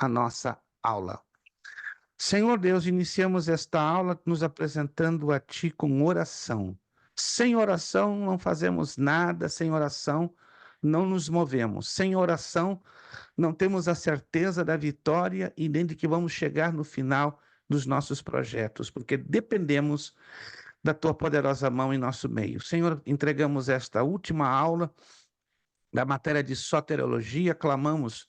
a nossa aula. Senhor Deus, iniciamos esta aula nos apresentando a Ti com oração. Sem oração não fazemos nada, sem oração não nos movemos. Sem oração não temos a certeza da vitória e nem de que vamos chegar no final dos nossos projetos, porque dependemos da Tua poderosa mão em nosso meio. Senhor, entregamos esta última aula da matéria de soteriologia, clamamos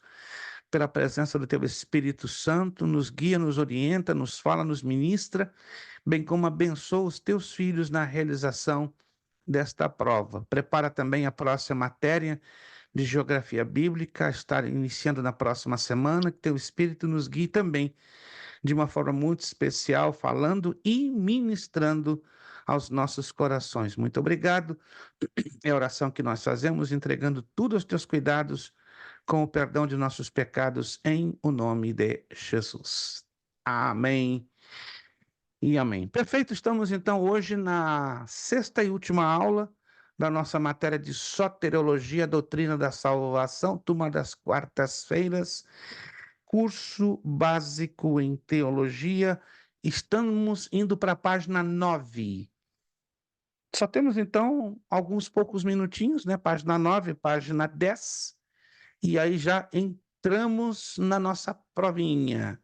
pela presença do Teu Espírito Santo, nos guia, nos orienta, nos fala, nos ministra, bem como abençoa os Teus filhos na realização desta prova. Prepara também a próxima matéria de Geografia Bíblica, estar iniciando na próxima semana, que Teu Espírito nos guie também, de uma forma muito especial, falando e ministrando aos nossos corações. Muito obrigado. É a oração que nós fazemos, entregando tudo aos Teus cuidados, com o perdão de nossos pecados, em o nome de Jesus. Amém e amém. Perfeito, estamos então hoje na sexta e última aula da nossa matéria de soteriologia, doutrina da salvação, turma das quartas-feiras, curso básico em teologia. Estamos indo para a página 9. Só temos então alguns poucos minutinhos, né? Página 9, página 10. E aí já entramos na nossa provinha.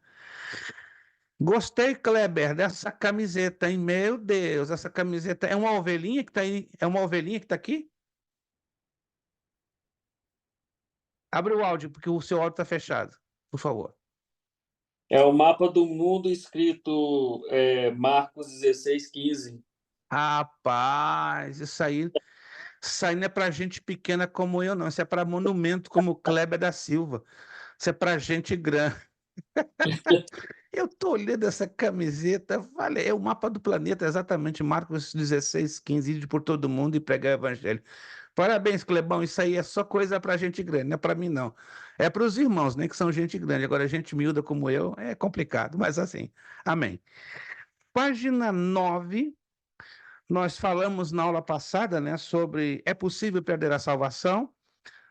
Gostei, Kleber, dessa camiseta, hein? Meu Deus, essa camiseta é uma ovelhinha que tá aí? É uma ovelhinha que tá aqui? Abre o áudio, porque o seu áudio tá fechado, por favor. É o mapa do mundo escrito Marcos 16:15. Rapaz, isso aí não é pra gente pequena como eu, não. Isso é para monumento como Kleber da Silva. Isso é pra gente grande. Eu tô olhando essa camiseta, vale, é o mapa do planeta, exatamente, Marcos 16:15, ir por todo mundo e pregar o evangelho. Parabéns, Clebão, isso aí é só coisa pra gente grande, não é pra mim, não. É para os irmãos, né, que são gente grande. Agora, gente miúda como eu, é complicado, mas assim, amém. Página 9, nós falamos na aula passada, né, sobre é possível perder a salvação?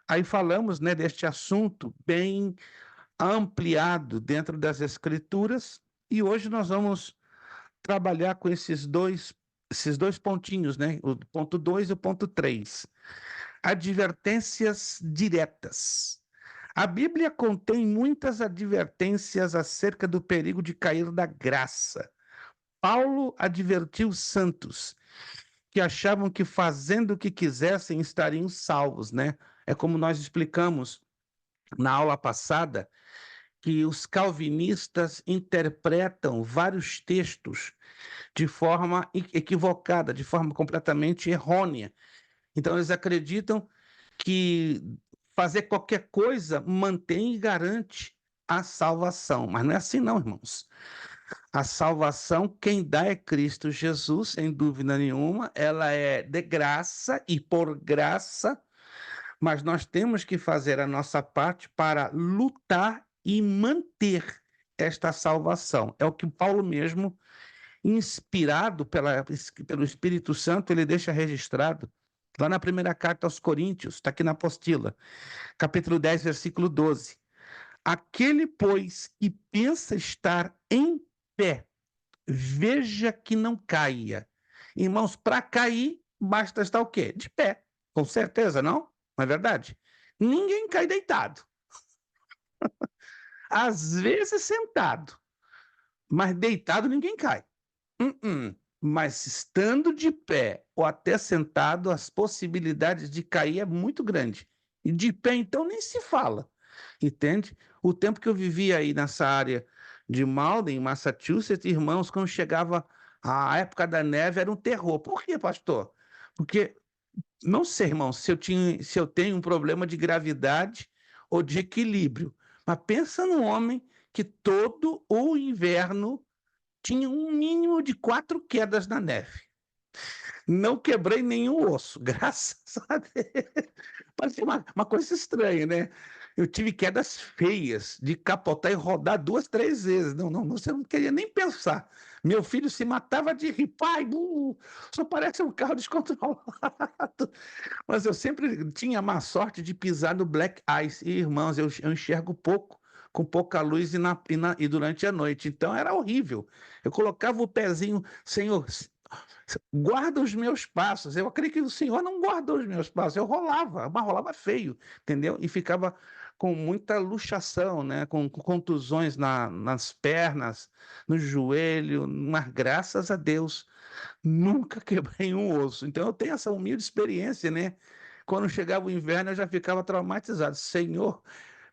Aí falamos, né, deste assunto bem ampliado dentro das Escrituras, e hoje nós vamos trabalhar com esses dois pontinhos, né? O ponto 2 e o ponto 3. Advertências diretas. A Bíblia contém muitas advertências acerca do perigo de cair da graça. Paulo advertiu os santos que achavam que fazendo o que quisessem estariam salvos, né? É como nós explicamos na aula passada, que os calvinistas interpretam vários textos de forma equivocada, de forma completamente errônea. Então, eles acreditam que fazer qualquer coisa mantém e garante a salvação. Mas não é assim, não, irmãos. A salvação, quem dá é Cristo Jesus, sem dúvida nenhuma. Ela é de graça e por graça, mas nós temos que fazer a nossa parte para lutar e manter esta salvação. É o que Paulo mesmo, inspirado pelo Espírito Santo, ele deixa registrado lá na primeira carta aos Coríntios, está aqui na apostila, capítulo 10, versículo 12. Aquele, pois, que pensa estar em pé, veja que não caia. Irmãos, para cair, basta estar o quê? De pé. Com certeza, não? Não é verdade? Ninguém cai deitado. Às vezes sentado, mas deitado ninguém cai. Mas estando de pé ou até sentado, as possibilidades de cair é muito grande. E de pé, então, nem se fala, entende? O tempo que eu vivia aí nessa área de Malden, Massachusetts, irmãos, quando chegava a época da neve, era um terror. Por quê, pastor? Porque, não sei, irmão, se eu tenho um problema de gravidade ou de equilíbrio, mas pensa num homem que todo o inverno tinha um mínimo de 4 quedas na neve. Não quebrei nenhum osso, graças a Deus. Parece uma coisa estranha, né? Eu tive quedas feias, de capotar e rodar 2, 3 vezes. Não, não, você não queria nem pensar. Meu filho se matava de rir. Pai, só parece um carro descontrolado. Mas eu sempre tinha a má sorte de pisar no black ice. E, irmãos, eu enxergo pouco, com pouca luz e durante a noite. Então era horrível. Eu colocava o pezinho, Senhor, guarda os meus passos. Eu acredito que o Senhor não guardou os meus passos. Eu rolava, mas rolava feio, entendeu? E ficava com muita luxação, né? Com contusões nas pernas, no joelho, mas graças a Deus nunca quebrei um osso. Então eu tenho essa humilde experiência, né? Quando chegava o inverno, eu já ficava traumatizado. Senhor,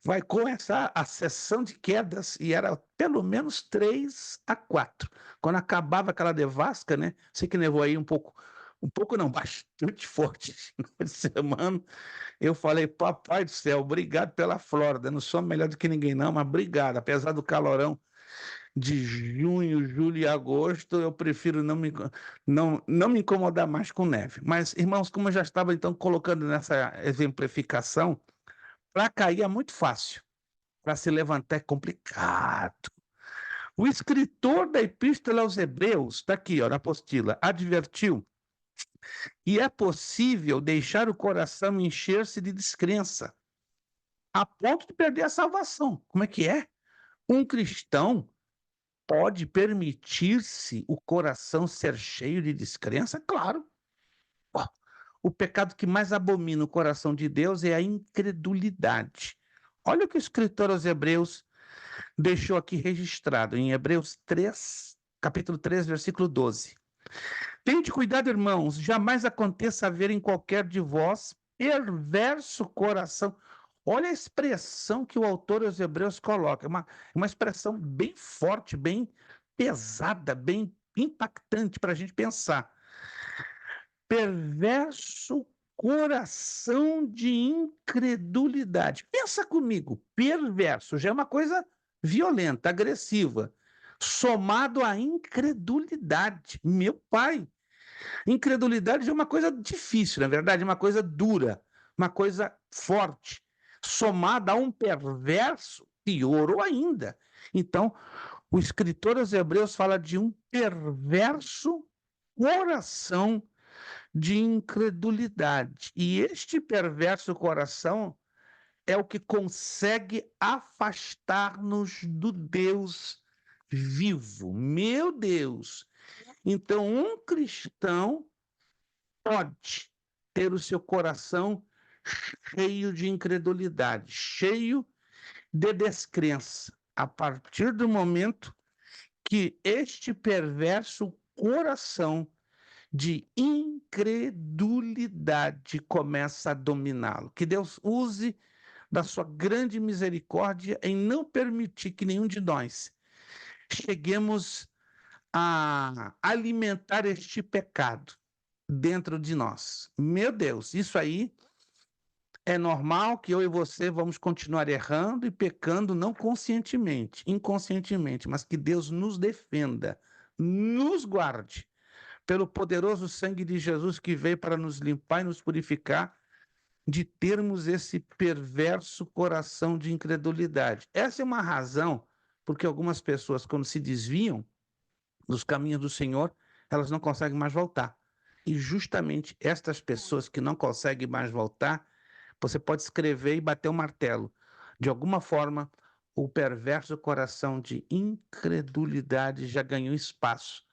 vai começar a sessão de quedas, e era pelo menos 3 a 4. Quando acabava aquela nevasca, né? Sei que nevou aí um pouco não, bastante forte no fim de semana. Eu falei, papai do céu, obrigado pela Flórida. Não sou melhor do que ninguém, não, mas obrigado. Apesar do calorão de junho, julho e agosto, eu prefiro não me incomodar mais com neve. Mas, irmãos, como eu já estava então colocando nessa exemplificação, para cair é muito fácil, para se levantar é complicado. O escritor da Epístola aos Hebreus, está aqui, ó, na apostila, advertiu, e é possível deixar o coração encher-se de descrença, a ponto de perder a salvação. Como é que é? Um cristão pode permitir-se o coração ser cheio de descrença? Claro. Ó, o pecado que mais abomina o coração de Deus é a incredulidade. Olha o que o escritor aos Hebreus deixou aqui registrado em Hebreus 3, capítulo 3, versículo 12. Tende cuidado, irmãos, jamais aconteça haver em qualquer de vós perverso coração. Olha a expressão que o autor aos Hebreus coloca, uma expressão bem forte, bem pesada, bem impactante para a gente pensar. Perverso coração de incredulidade. Pensa comigo, perverso já é uma coisa violenta, agressiva, somado à incredulidade. Meu pai, incredulidade é uma coisa difícil, na verdade, uma coisa dura, uma coisa forte, somada a um perverso, piorou ainda. Então, o escritor aos Hebreus fala de um perverso coração de incredulidade. E este perverso coração é o que consegue afastar-nos do Deus vivo. Meu Deus! Então, um cristão pode ter o seu coração cheio de incredulidade, cheio de descrença, a partir do momento que este perverso coração de incredulidade começa a dominá-lo. Que Deus use da sua grande misericórdia em não permitir que nenhum de nós cheguemos a alimentar este pecado dentro de nós. Meu Deus, isso aí é normal que eu e você vamos continuar errando e pecando não conscientemente, inconscientemente, mas que Deus nos defenda, nos guarde pelo poderoso sangue de Jesus que veio para nos limpar e nos purificar de termos esse perverso coração de incredulidade. Essa é uma razão porque algumas pessoas, quando se desviam dos caminhos do Senhor, elas não conseguem mais voltar. E justamente estas pessoas que não conseguem mais voltar, você pode escrever e bater o martelo. De alguma forma, o perverso coração de incredulidade já ganhou espaço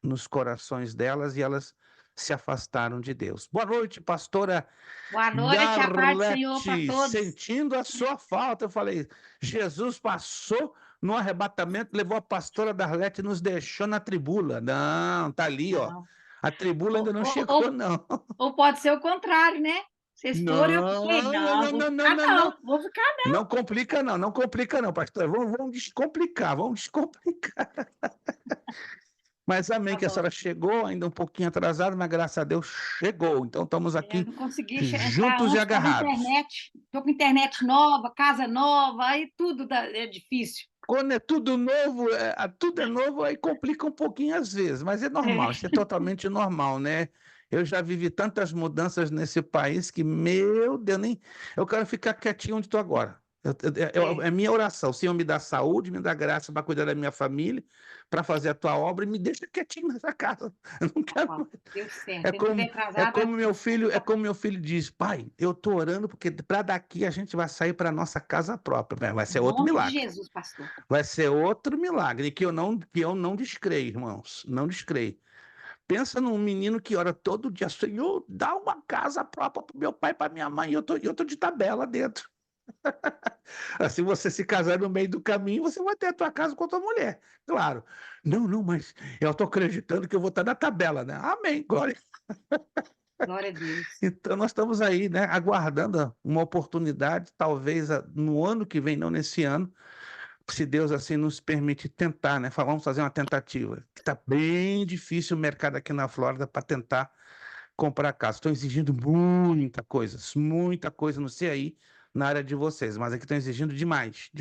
nos corações delas e elas se afastaram de Deus. Boa noite, pastora Boa noite, a paz do Senhor para Darlete. todos. Sentindo a sua falta, eu falei, Jesus passou no arrebatamento, levou a pastora Darlete e nos deixou na tribula. Não, tá ali, ó. Não. A tribula ainda não Ou, chegou, ou, não. ou pode ser o contrário, né? Vocês foram, eu fiquei. Não, não, Não, não, vou não, não, ficar não, não, não. vou ficar Não complica, não, não complica, não, pastor. Vamos descomplicar, vamos descomplicar. Mas amém tá que a bom. senhora chegou, ainda um pouquinho atrasada, mas graças a Deus chegou. Então estamos Eu aqui não consegui entrar juntos e antes por causa da agarrados. internet. Estou com internet nova, casa nova, aí tudo é difícil. Quando é tudo novo, tudo é novo, aí complica um pouquinho às vezes, mas é normal, isso é É. totalmente normal, né? Eu já vivi tantas mudanças nesse país que, meu Deus, nem eu quero ficar quietinho onde estou agora. É minha oração. O Senhor me dá saúde, me dá graça para cuidar da minha família, para fazer a tua obra e me deixa quietinho nessa casa. Eu não quero Ó, mais. deu certo. É Se não como, tiver atrasado, é como meu filho diz, pai, eu tô orando porque para daqui a gente vai sair para nossa casa própria. Vai ser em outro nome de milagre. Jesus, pastor. Vai ser outro milagre que eu não descreio, irmãos. Não descreio. Pensa num menino que ora todo dia, Senhor, dá uma casa própria para meu pai, para minha mãe, e eu tô de tabela dentro. Se você se casar no meio do caminho, você vai ter a tua casa com a tua mulher, claro. Não, mas eu estou acreditando que eu vou estar na tabela, né? Amém, glória. Glória a Deus. Então nós estamos aí, né, aguardando uma oportunidade, talvez no ano que vem, não nesse ano, se Deus assim nos permite tentar, né? Vamos fazer uma tentativa. Está bem difícil o mercado aqui na Flórida para tentar comprar casa. Estão exigindo muita coisa, não sei aí na área de vocês, mas aqui estão exigindo demais,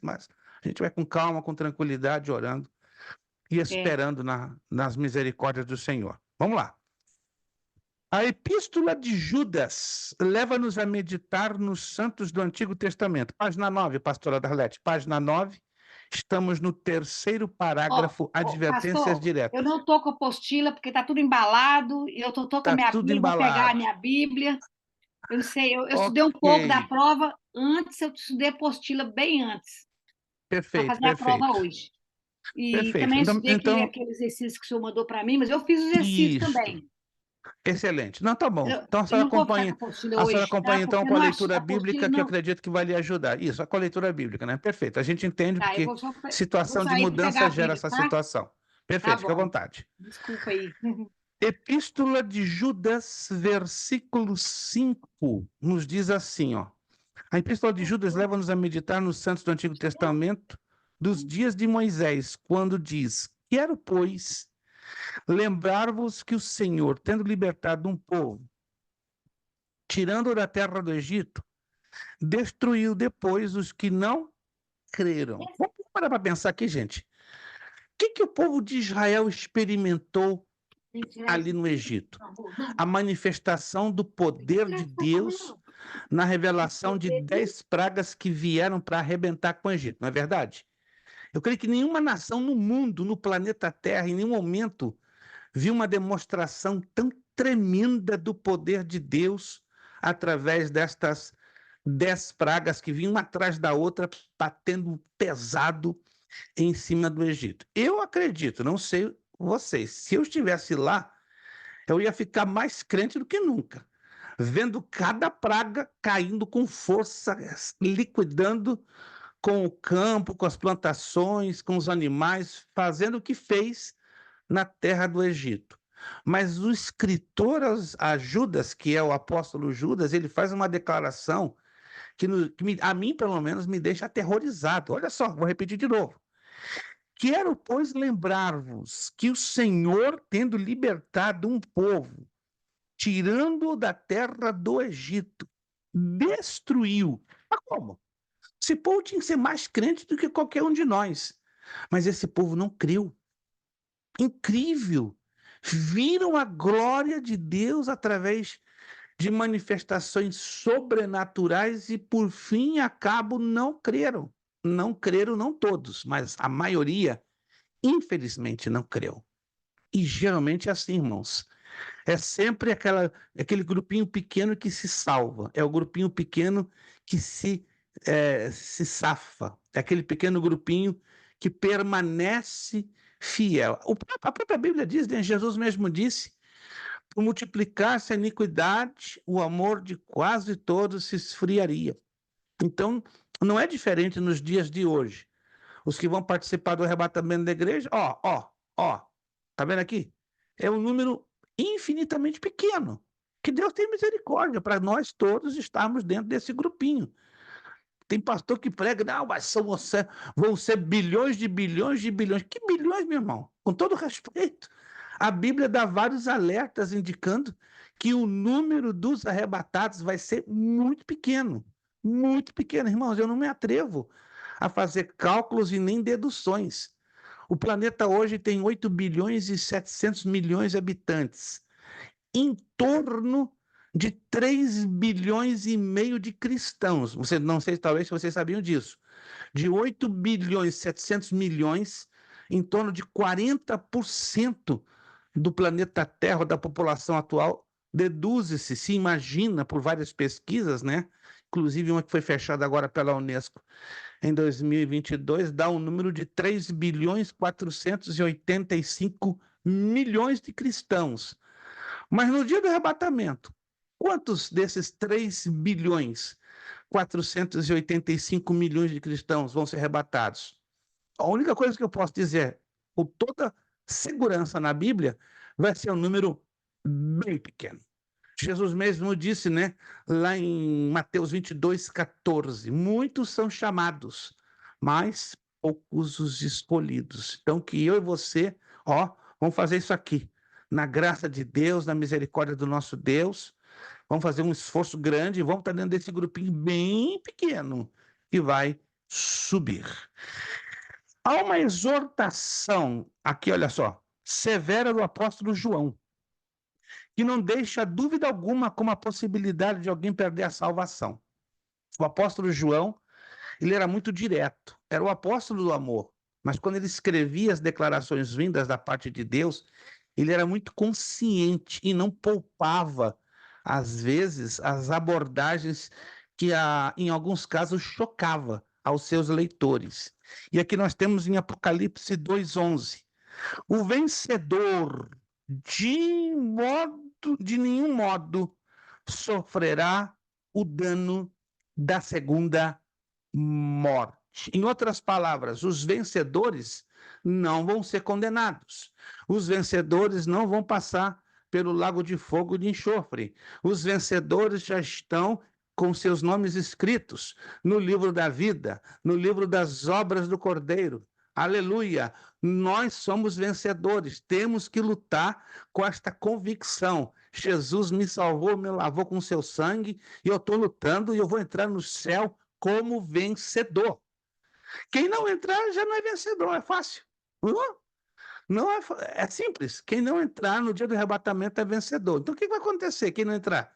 mas a gente vai com calma, com tranquilidade, orando e esperando nas misericórdias do Senhor. Vamos lá. A Epístola de Judas leva-nos a meditar nos santos do Antigo Testamento. Página 9, pastora Darlete, página 9. Estamos no terceiro parágrafo, advertências Pastor, eu diretas. não estou com a apostila porque está tudo embalado, e eu estou com a Está minha tudo Bíblia, vou pegar a embalado. minha Bíblia. Eu não sei, eu estudei um pouco da Ok, prova antes, eu estudei a apostila bem antes, para perfeito, fazer a prova perfeito. hoje. E Perfeito. também estudei Então, aquele exercício que o senhor mandou para mim, mas eu fiz o exercício isto. também. Excelente. Não, tá bom. Então Eu não vou ficar com a apostila a senhora hoje, tá? acompanha então Porque com a não acho, a leitura apostila bíblica, que eu não. acredito que vai lhe ajudar. Isso, com a leitura bíblica, né? Perfeito. A gente entende Tá, eu porque vou só vou situação de sair para pegar mudança a gera Bíblia, essa tá? situação. Tá Perfeito, fica à bom. vontade. Desculpa aí. Epístola de Judas, versículo 5, nos diz assim, ó. A Epístola de Judas leva-nos a meditar nos santos do Antigo Testamento, dos dias de Moisés, quando diz: Quero, pois, lembrar-vos que o Senhor, tendo libertado um povo, tirando da terra do Egito, destruiu depois os que não creram. Vamos parar para pensar aqui, gente. O que o povo de Israel experimentou ali no Egito? A manifestação do poder de Deus na revelação de 10 pragas que vieram para arrebentar com o Egito, não é verdade? Eu creio que nenhuma nação no mundo, no planeta Terra, em nenhum momento, viu uma demonstração tão tremenda do poder de Deus através destas 10 pragas que vinham uma atrás da outra, batendo pesado em cima do Egito. Eu acredito, não sei vocês, se eu estivesse lá, eu ia ficar mais crente do que nunca, vendo cada praga caindo com força, liquidando com o campo, com as plantações, com os animais, fazendo o que fez na terra do Egito. Mas o escritor a Judas, que é o apóstolo Judas, ele faz uma declaração que a mim, pelo menos, me deixa aterrorizado. Olha só, vou repetir de novo. Quero, pois, lembrar-vos que o Senhor, tendo libertado um povo, tirando-o da terra do Egito, destruiu. Mas como? Esse povo tinha que ser mais crente do que qualquer um de nós. Mas esse povo não creu. Incrível! Viram a glória de Deus através de manifestações sobrenaturais e, por fim, acabam não creram. Não creram, não todos, mas a maioria, infelizmente, não creu. E geralmente é assim, irmãos. É sempre aquele grupinho pequeno que se salva. É o grupinho pequeno que se safa. É aquele pequeno grupinho que permanece fiel. A própria Bíblia diz, né? Jesus mesmo disse: por multiplicar-se a iniquidade, o amor de quase todos se esfriaria. Então, não é diferente nos dias de hoje. Os que vão participar do arrebatamento da igreja, tá vendo aqui? É um número infinitamente pequeno. Que Deus tem misericórdia para nós todos estarmos dentro desse grupinho. Tem pastor que prega, não, mas vão ser bilhões de bilhões de bilhões. Que bilhões, meu irmão? Com todo respeito. A Bíblia dá vários alertas indicando que o número dos arrebatados vai ser muito pequeno. Muito pequeno. Irmãos, eu não me atrevo a fazer cálculos e nem deduções. O planeta hoje tem 8 bilhões e 700 milhões de habitantes. Em torno de 3 bilhões e meio de cristãos. Você não sei, talvez vocês sabiam disso. De 8 bilhões e 700 milhões, em torno de 40% do planeta Terra, da população atual, deduz-se, se imagina por várias pesquisas, né? Inclusive uma que foi fechada agora pela Unesco em 2022, dá um número de 3 bilhões 485 milhões de cristãos. Mas no dia do arrebatamento, quantos desses 3 bilhões 485 milhões de cristãos vão ser arrebatados? A única coisa que eu posso dizer, com toda segurança na Bíblia, vai ser um número bem pequeno. Jesus mesmo disse, né, lá em Mateus 22:14, muitos são chamados, mas poucos os escolhidos. Então, que eu e você, vamos fazer isso aqui, na graça de Deus, na misericórdia do nosso Deus, vamos fazer um esforço grande e vamos estar dentro desse grupinho bem pequeno que vai subir. Há uma exortação, aqui, olha só, severa do apóstolo João, que não deixa dúvida alguma com a possibilidade de alguém perder a salvação. O apóstolo João, ele era muito direto, era o apóstolo do amor, mas quando ele escrevia as declarações vindas da parte de Deus, ele era muito consciente e não poupava, às vezes, as abordagens que, em alguns casos, chocava aos seus leitores. E aqui nós temos em Apocalipse 2:11, o vencedor de nenhum modo sofrerá o dano da segunda morte. Em outras palavras, os vencedores não vão ser condenados. Os vencedores não vão passar pelo lago de fogo e de enxofre. Os vencedores já estão com seus nomes escritos no livro da vida, no livro das obras do Cordeiro. Aleluia! Nós somos vencedores, temos que lutar com esta convicção. Jesus me salvou, me lavou com seu sangue, e eu estou lutando e eu vou entrar no céu como vencedor. Quem não entrar já não é vencedor, é fácil. Não é simples. Quem não entrar no dia do arrebatamento é vencedor. Então o que vai acontecer quem não entrar?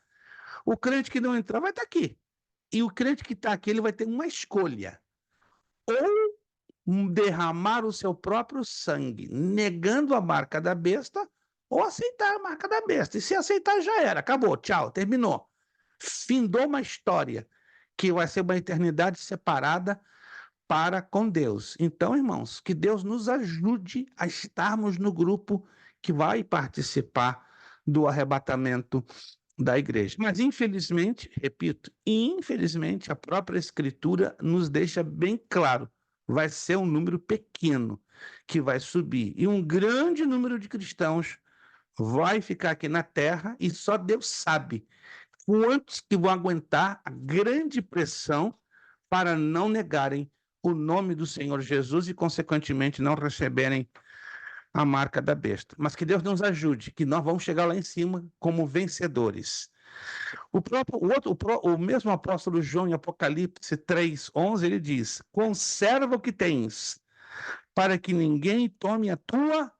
O crente que não entrar vai estar aqui. E o crente que está aqui, ele vai ter uma escolha. Ou derramar o seu próprio sangue, negando a marca da besta, ou aceitar a marca da besta. E se aceitar, já era, acabou, tchau, terminou. Findou uma história que vai ser uma eternidade separada para com Deus. Então, irmãos, que Deus nos ajude a estarmos no grupo que vai participar do arrebatamento da igreja. Mas, infelizmente, repito, infelizmente, a própria Escritura nos deixa bem claro, vai ser um número pequeno que vai subir. E um grande número de cristãos vai ficar aqui na terra e só Deus sabe quantos que vão aguentar a grande pressão para não negarem o nome do Senhor Jesus e, consequentemente, não receberem a marca da besta. Mas que Deus nos ajude, que nós vamos chegar lá em cima como vencedores. O mesmo apóstolo João, em Apocalipse 3:11, ele diz: conserva o que tens, para que ninguém tome a tua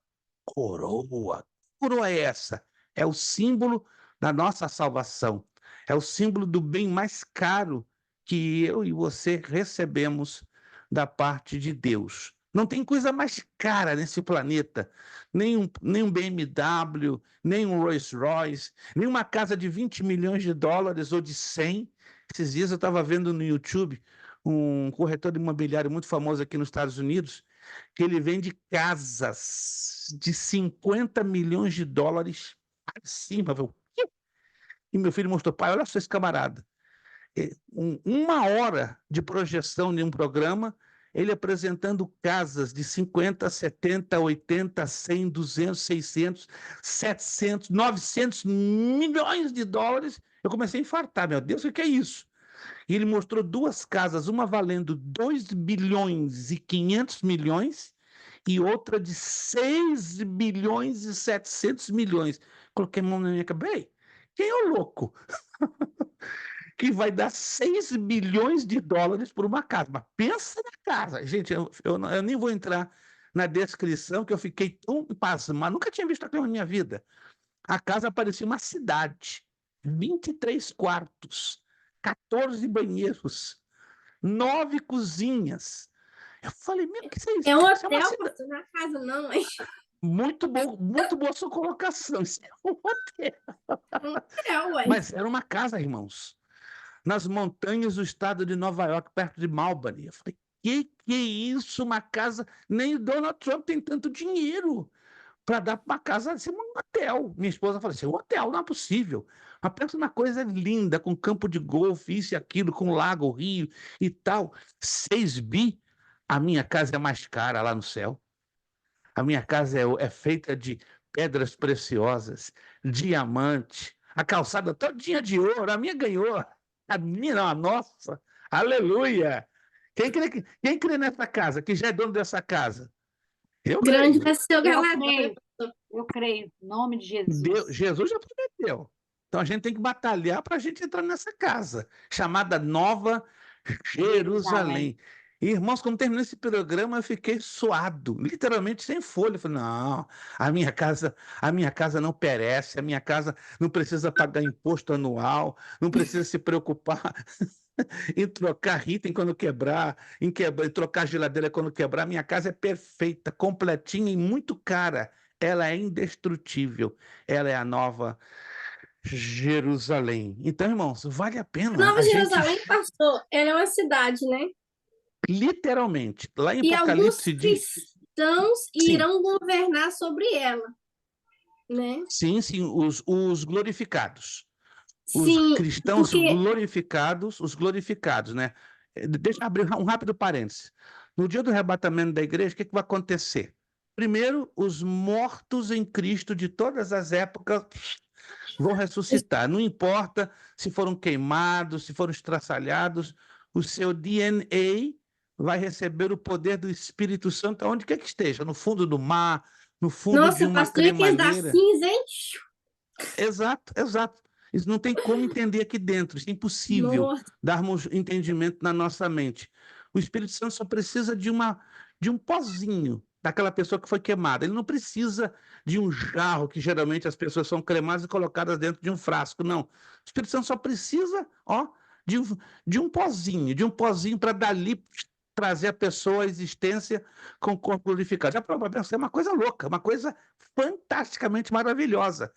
coroa. Que coroa é essa? É o símbolo da nossa salvação. É o símbolo do bem mais caro que eu e você recebemos da parte de Deus. Não tem coisa mais cara nesse planeta, nem um BMW, nem um Rolls Royce, nem uma casa de 20 milhões de dólares ou de 100. Esses dias eu estava vendo no YouTube um corretor imobiliário muito famoso aqui nos Estados Unidos, que ele vende casas de 50 milhões de dólares acima. E meu filho mostrou, pai, olha só esse camarada. Uma hora de projeção de um programa, ele apresentando casas de 50, 70, 80, 100, 200, 600, 700, 900 milhões de dólares. Eu comecei a infartar, meu Deus, o que é isso? E ele mostrou duas casas, uma valendo 2 bilhões e 500 milhões e outra de 6 bilhões e 700 milhões. Coloquei a mão na minha cabeça. Quem é o louco? Que vai dar 6 bilhões de dólares por uma casa. Mas pensa na casa. Gente, eu nem vou entrar na descrição, que eu fiquei tão pasmado. Nunca tinha visto aquilo na minha vida. A casa parecia uma cidade. 23 quartos, 14 banheiros, 9 cozinhas. Eu falei, meu, o que é isso? É um Isso é uma hotel, cidade. pastor, na casa, não, hein? Muito bom, muito boa sua colocação. Isso é um hotel. É um hotel, ué. Mas era uma casa, irmãos, nas montanhas do estado de Nova York, perto de Albany. Eu falei, que é isso? Uma casa? Nem o Donald Trump tem tanto dinheiro para dar para uma casa assim, um hotel. Minha esposa falou assim: um hotel não é possível. Mas pensa uma coisa linda, com campo de golfe, isso e aquilo, com lago, rio e tal. 6 bi, a minha casa é mais cara lá no céu. A minha casa é feita de pedras preciosas, diamante, a calçada todinha de ouro. A minha ganhou. A minha, não, a nossa. Aleluia! Quem crê nessa casa? Que já é dono dessa casa? Eu Grande creio. vai ser o Eu galardão. creio, eu creio. Em nome de Jesus. Jesus já prometeu. Então a gente tem que batalhar para a gente entrar nessa casa, chamada Nova Jerusalém. E, irmãos, quando terminou esse programa, eu fiquei suado, literalmente sem folha. Eu falei, não, a minha casa não perece, a minha casa não precisa pagar imposto anual, não precisa se preocupar em trocar item quando quebrar, em trocar geladeira quando quebrar. Minha casa é perfeita, completinha e muito cara. Ela é indestrutível. Ela é a Nova Jerusalém. Então, irmãos, vale a pena Nova a gente, Jerusalém, pastor, ela é uma cidade, né? literalmente, lá em E alguns Apocalipse, cristãos sim, irão governar sobre ela, né? sim, os glorificados. Os Sim, cristãos porque os glorificados, né? Deixa eu abrir um rápido parênteses. No dia do arrebatamento da igreja, o que vai acontecer? Primeiro, os mortos em Cristo de todas as épocas vão ressuscitar. Não importa se foram queimados, se foram estraçalhados, o seu DNA vai receber o poder do Espírito Santo, aonde quer que esteja, no fundo do mar, no fundo de nossa, uma pastor, e aqueles da cremalheira. cinza, hein? Exato, exato. Isso não tem como entender aqui dentro, isso é impossível Nossa, darmos entendimento na nossa mente. O Espírito Santo só precisa de um pozinho daquela pessoa que foi queimada. Ele não precisa de um jarro, que geralmente as pessoas são cremadas e colocadas dentro de um frasco. Não. O Espírito Santo só precisa, ó, de um, de um pozinho para dali trazer a pessoa à existência com o corpo glorificado. Já para pensar, é uma coisa louca, uma coisa fantasticamente maravilhosa.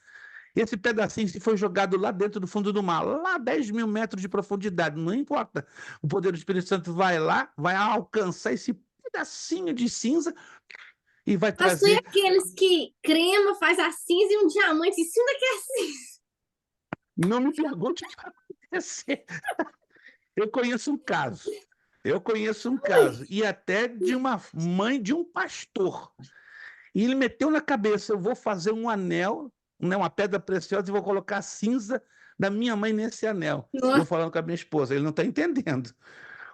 Esse pedacinho se foi jogado lá dentro do fundo do mar, lá a 10 mil metros de profundidade, não importa. O poder do Espírito Santo vai lá, vai alcançar esse pedacinho de cinza e vai pastor, e trazer. aqueles que crema faz a cinza e um diamante em cima daquela cinza? Não me pergunte o que vai acontecer. Eu conheço um caso. Eu conheço um caso, e até de uma mãe de um pastor. E ele meteu na cabeça: eu vou fazer um anel, né, uma pedra preciosa, e vou colocar a cinza da minha mãe nesse anel. E eu Nossa, falando com a minha esposa, ele não está entendendo.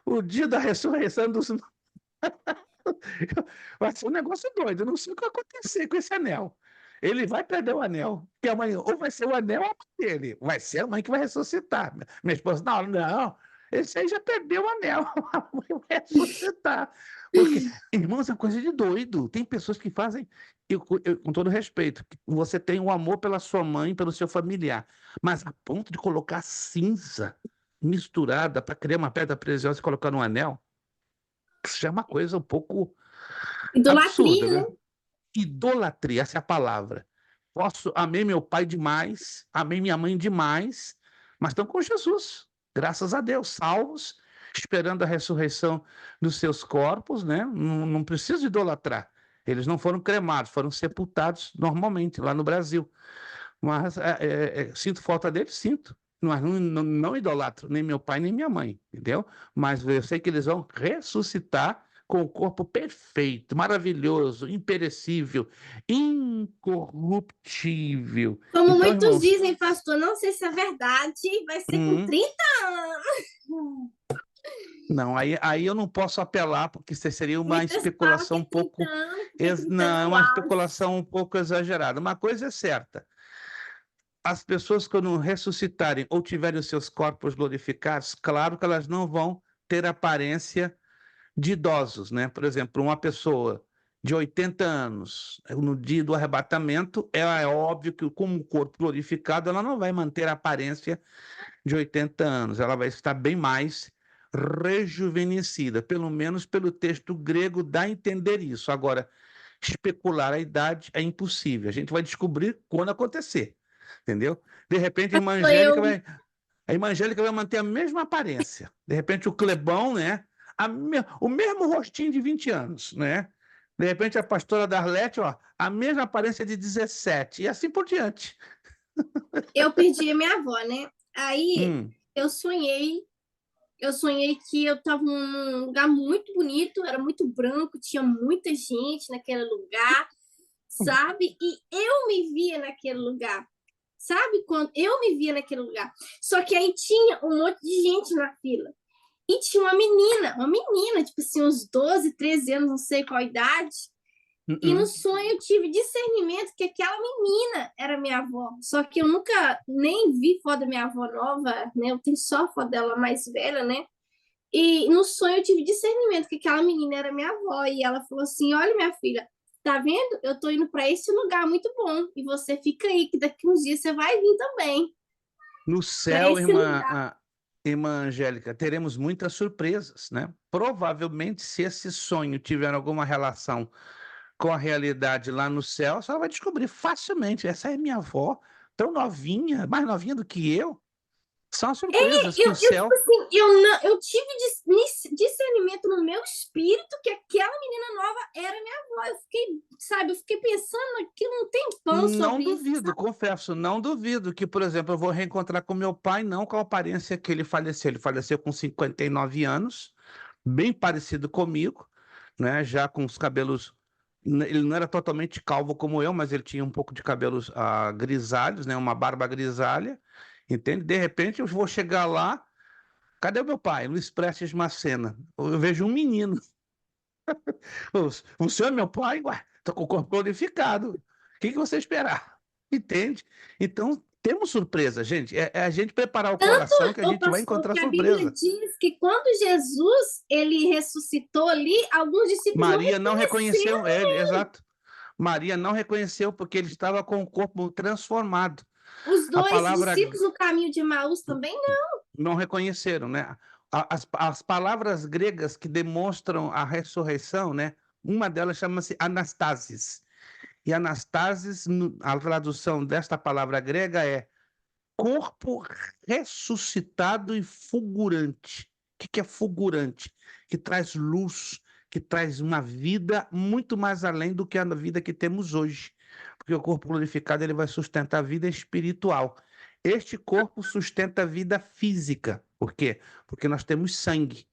O dia da ressurreição dos. Vai ser um negócio doido. Eu não sei o que vai acontecer com esse anel. Ele vai perder o anel. Porque a mãe, ou vai ser o anel ou a mãe dele. Vai ser a mãe que vai ressuscitar. Minha esposa, não. Esse aí já perdeu o anel. A mãe vai ressuscitar. Porque, irmãos, é uma coisa de doido. Tem pessoas que fazem. Com todo respeito, você tem um amor pela sua mãe, pelo seu familiar, mas a ponto de colocar cinza misturada para criar uma pedra preciosa e colocar no anel. Isso já é uma coisa um pouco absurda, idolatria, né? né? Idolatria, essa é a palavra. Amei meu pai demais, amei minha mãe demais, mas estão com Jesus, graças a Deus, salvos, esperando a ressurreição dos seus corpos, né? Não precisa idolatrar. Eles não foram cremados, foram sepultados normalmente lá no Brasil. Mas sinto falta deles, sinto. Mas não idolatro nem meu pai nem minha mãe, entendeu? Mas eu sei que eles vão ressuscitar com o corpo perfeito, maravilhoso, imperecível, incorruptível. Como Então, muitos irmãos, dizem, pastor, não sei se é verdade, vai ser com 30 anos. não, aí eu não posso apelar, porque isso seria uma Muitas falam que especulação é um 30 pouco. anos, porque 30 anos Não, é é o uma auge. especulação um pouco exagerada. Uma coisa é certa. As pessoas, quando ressuscitarem ou tiverem os seus corpos glorificados, claro que elas não vão ter aparência de idosos, né? Por exemplo, uma pessoa de 80 anos, no dia do arrebatamento, é óbvio que, como corpo glorificado, ela não vai manter a aparência de 80 anos, ela vai estar bem mais rejuvenescida, pelo menos pelo texto grego dá a entender isso. Agora, especular a idade é impossível, a gente vai descobrir quando acontecer, entendeu? De repente, Eu, a irmã Angélica vai manter a mesma aparência. De repente, o Clebão, né? O mesmo rostinho de 20 anos, né? De repente, a pastora Darlete, ó, a mesma aparência de 17, e assim por diante. eu perdi a minha avó, né? Aí Hum, eu sonhei, eu sonhei que eu estava num lugar muito bonito, era muito branco, tinha muita gente naquele lugar, sabe? E eu me via naquele lugar. Sabe quando eu me via naquele lugar? Só que aí tinha um monte de gente na fila. E tinha uma menina, tipo assim, uns 12, 13 anos, não sei qual a idade. E no hum. sonho eu tive discernimento que aquela menina era minha avó. Só que eu nunca nem vi foto da minha avó nova, né? Eu tenho só foto dela mais velha, né? E no sonho eu tive discernimento que aquela menina era minha avó. E ela falou assim: Olha, minha filha, tá vendo? Eu tô indo para esse lugar muito bom. E você fica aí, que daqui uns dias você vai vir também No para céu, esse lugar. irmã Angélica, teremos muitas surpresas, né? Provavelmente, se esse sonho tiver alguma relação com a realidade lá no céu, você vai descobrir facilmente. Essa é minha avó, tão novinha, mais novinha do que eu. São as surpresas que o Tipo céu. assim, eu tive discernimento no meu espírito que aquela menina nova era minha avó. Eu fiquei, sabe, eu fiquei pensando que não tem pão Não sobre isso, duvido, sabe? confesso, não duvido que, por exemplo, eu vou reencontrar com meu pai, não com a aparência que ele faleceu. Ele faleceu com 59 anos, bem parecido comigo, né? Já com os cabelos. Ele não era totalmente calvo como eu, mas ele tinha um pouco de cabelos grisalhos, né? Uma barba grisalha, entende? De repente eu vou chegar lá, cadê o meu pai? Luiz Prestes Macena. Eu vejo um menino. O senhor é meu pai? Ué, tô com o corpo glorificado. O que você esperar? Entende? Então, temos surpresa, gente. É a gente preparar o coração que a O gente vai pastor, encontrar que a Bíblia surpresa. diz que quando Jesus ele ressuscitou ali, alguns discípulos não Maria não reconheceram. reconheceu ele, exato. Maria não reconheceu porque ele estava com o corpo transformado. Os A dois palavra discípulos no caminho de Emaús também não. não reconheceram, né? As palavras gregas que demonstram a ressurreição, né? Uma delas chama-se anastasis. E anastasis, a tradução desta palavra grega é corpo ressuscitado e fulgurante. O que é fulgurante? Que traz luz, que traz uma vida muito mais além do que a vida que temos hoje. Porque o corpo glorificado ele vai sustentar a vida espiritual. Este corpo sustenta a vida física. Por quê? Porque nós temos sangue.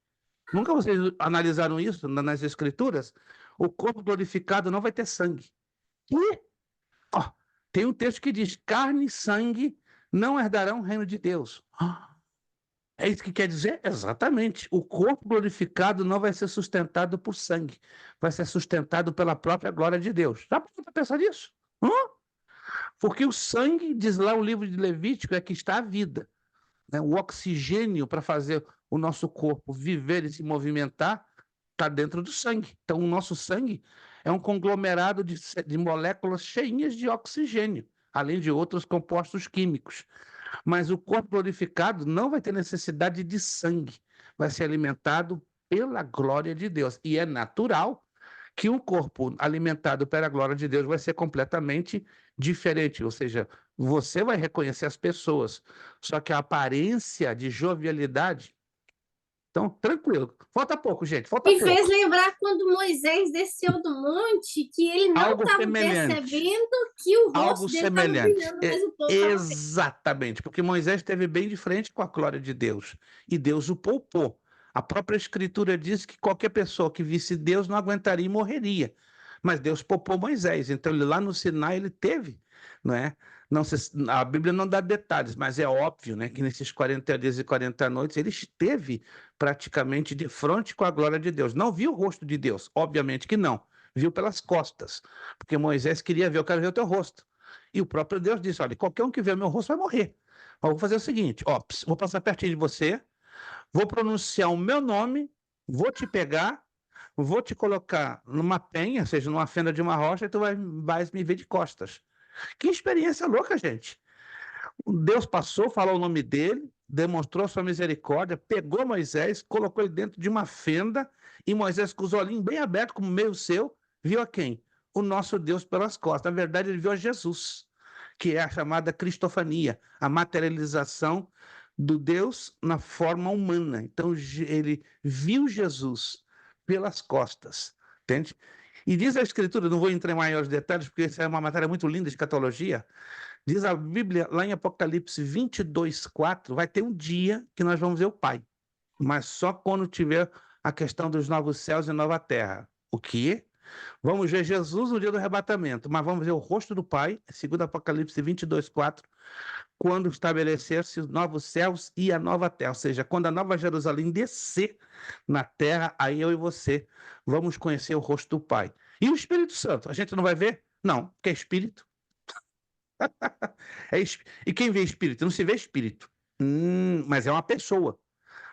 Nunca vocês analisaram isso nas escrituras? O corpo glorificado não vai ter sangue. E Ó, tem um texto que diz: carne e sangue não herdarão o reino de Deus. É isso que quer dizer? Exatamente. O corpo glorificado não vai ser sustentado por sangue, vai ser sustentado pela própria glória de Deus. Já parou para pensar nisso? Hã? Porque o sangue, diz lá o livro de Levítico, é que está a vida, né? O oxigênio para fazer o nosso corpo viver e se movimentar está dentro do sangue. Então, o nosso sangue é um conglomerado de moléculas cheinhas de oxigênio, além de outros compostos químicos. Mas o corpo glorificado não vai ter necessidade de sangue, vai ser alimentado pela glória de Deus. E é natural que um corpo alimentado pela glória de Deus vai ser completamente diferente, ou seja, você vai reconhecer as pessoas, só que a aparência de jovialidade. Então, tranquilo. Falta pouco, gente, falta Me fez pouco. lembrar quando Moisés desceu do monte, que ele não Algo estava semelhante. percebendo que o Algo rosto dele estava semelhante. brilhando, mas o povo estava vendo. Exatamente, porque Moisés esteve bem de frente com a glória de Deus e Deus o poupou. A própria Escritura diz que qualquer pessoa que visse Deus não aguentaria e morreria. Mas Deus poupou Moisés, então ele lá no Sinai ele teve, não é? Não a Bíblia não dá detalhes, mas é óbvio, né, que nesses 40 dias e 40 noites ele esteve praticamente de frente com a glória de Deus. Não viu o rosto de Deus, obviamente que não. Viu pelas costas, porque Moisés queria ver, eu quero ver o teu rosto. E o próprio Deus disse: olha, qualquer um que ver o meu rosto vai morrer. Mas vou fazer o seguinte: ó, vou passar pertinho de você, vou pronunciar o meu nome, vou te pegar, vou te colocar numa penha, ou seja, numa fenda de uma rocha, e tu vais me ver de costas. Que experiência louca, gente. Deus passou, falou o nome dele, demonstrou sua misericórdia, pegou Moisés, colocou ele dentro de uma fenda, e Moisés, com os olhinhos bem abertos, como meio seu, viu a quem? O nosso Deus pelas costas. Na verdade, ele viu a Jesus, que é a chamada cristofania, a materialização do Deus na forma humana. Então, ele viu Jesus pelas costas, entende? E diz a Escritura, não vou entrar em maiores detalhes, porque essa é uma matéria muito linda de escatologia. Diz a Bíblia, lá em Apocalipse 22:4, vai ter um dia que nós vamos ver o Pai, mas só quando tiver a questão dos novos céus e nova terra. O quê? Vamos ver Jesus no dia do arrebatamento, mas vamos ver o rosto do Pai, segundo Apocalipse 22:4, quando estabelecer-se os novos céus e a nova terra, ou seja, quando a nova Jerusalém descer na terra, aí eu e você vamos conhecer o rosto do Pai. E o Espírito Santo, a gente não vai ver? Não, porque é Espírito. E quem vê Espírito? Não se vê Espírito, mas é uma pessoa.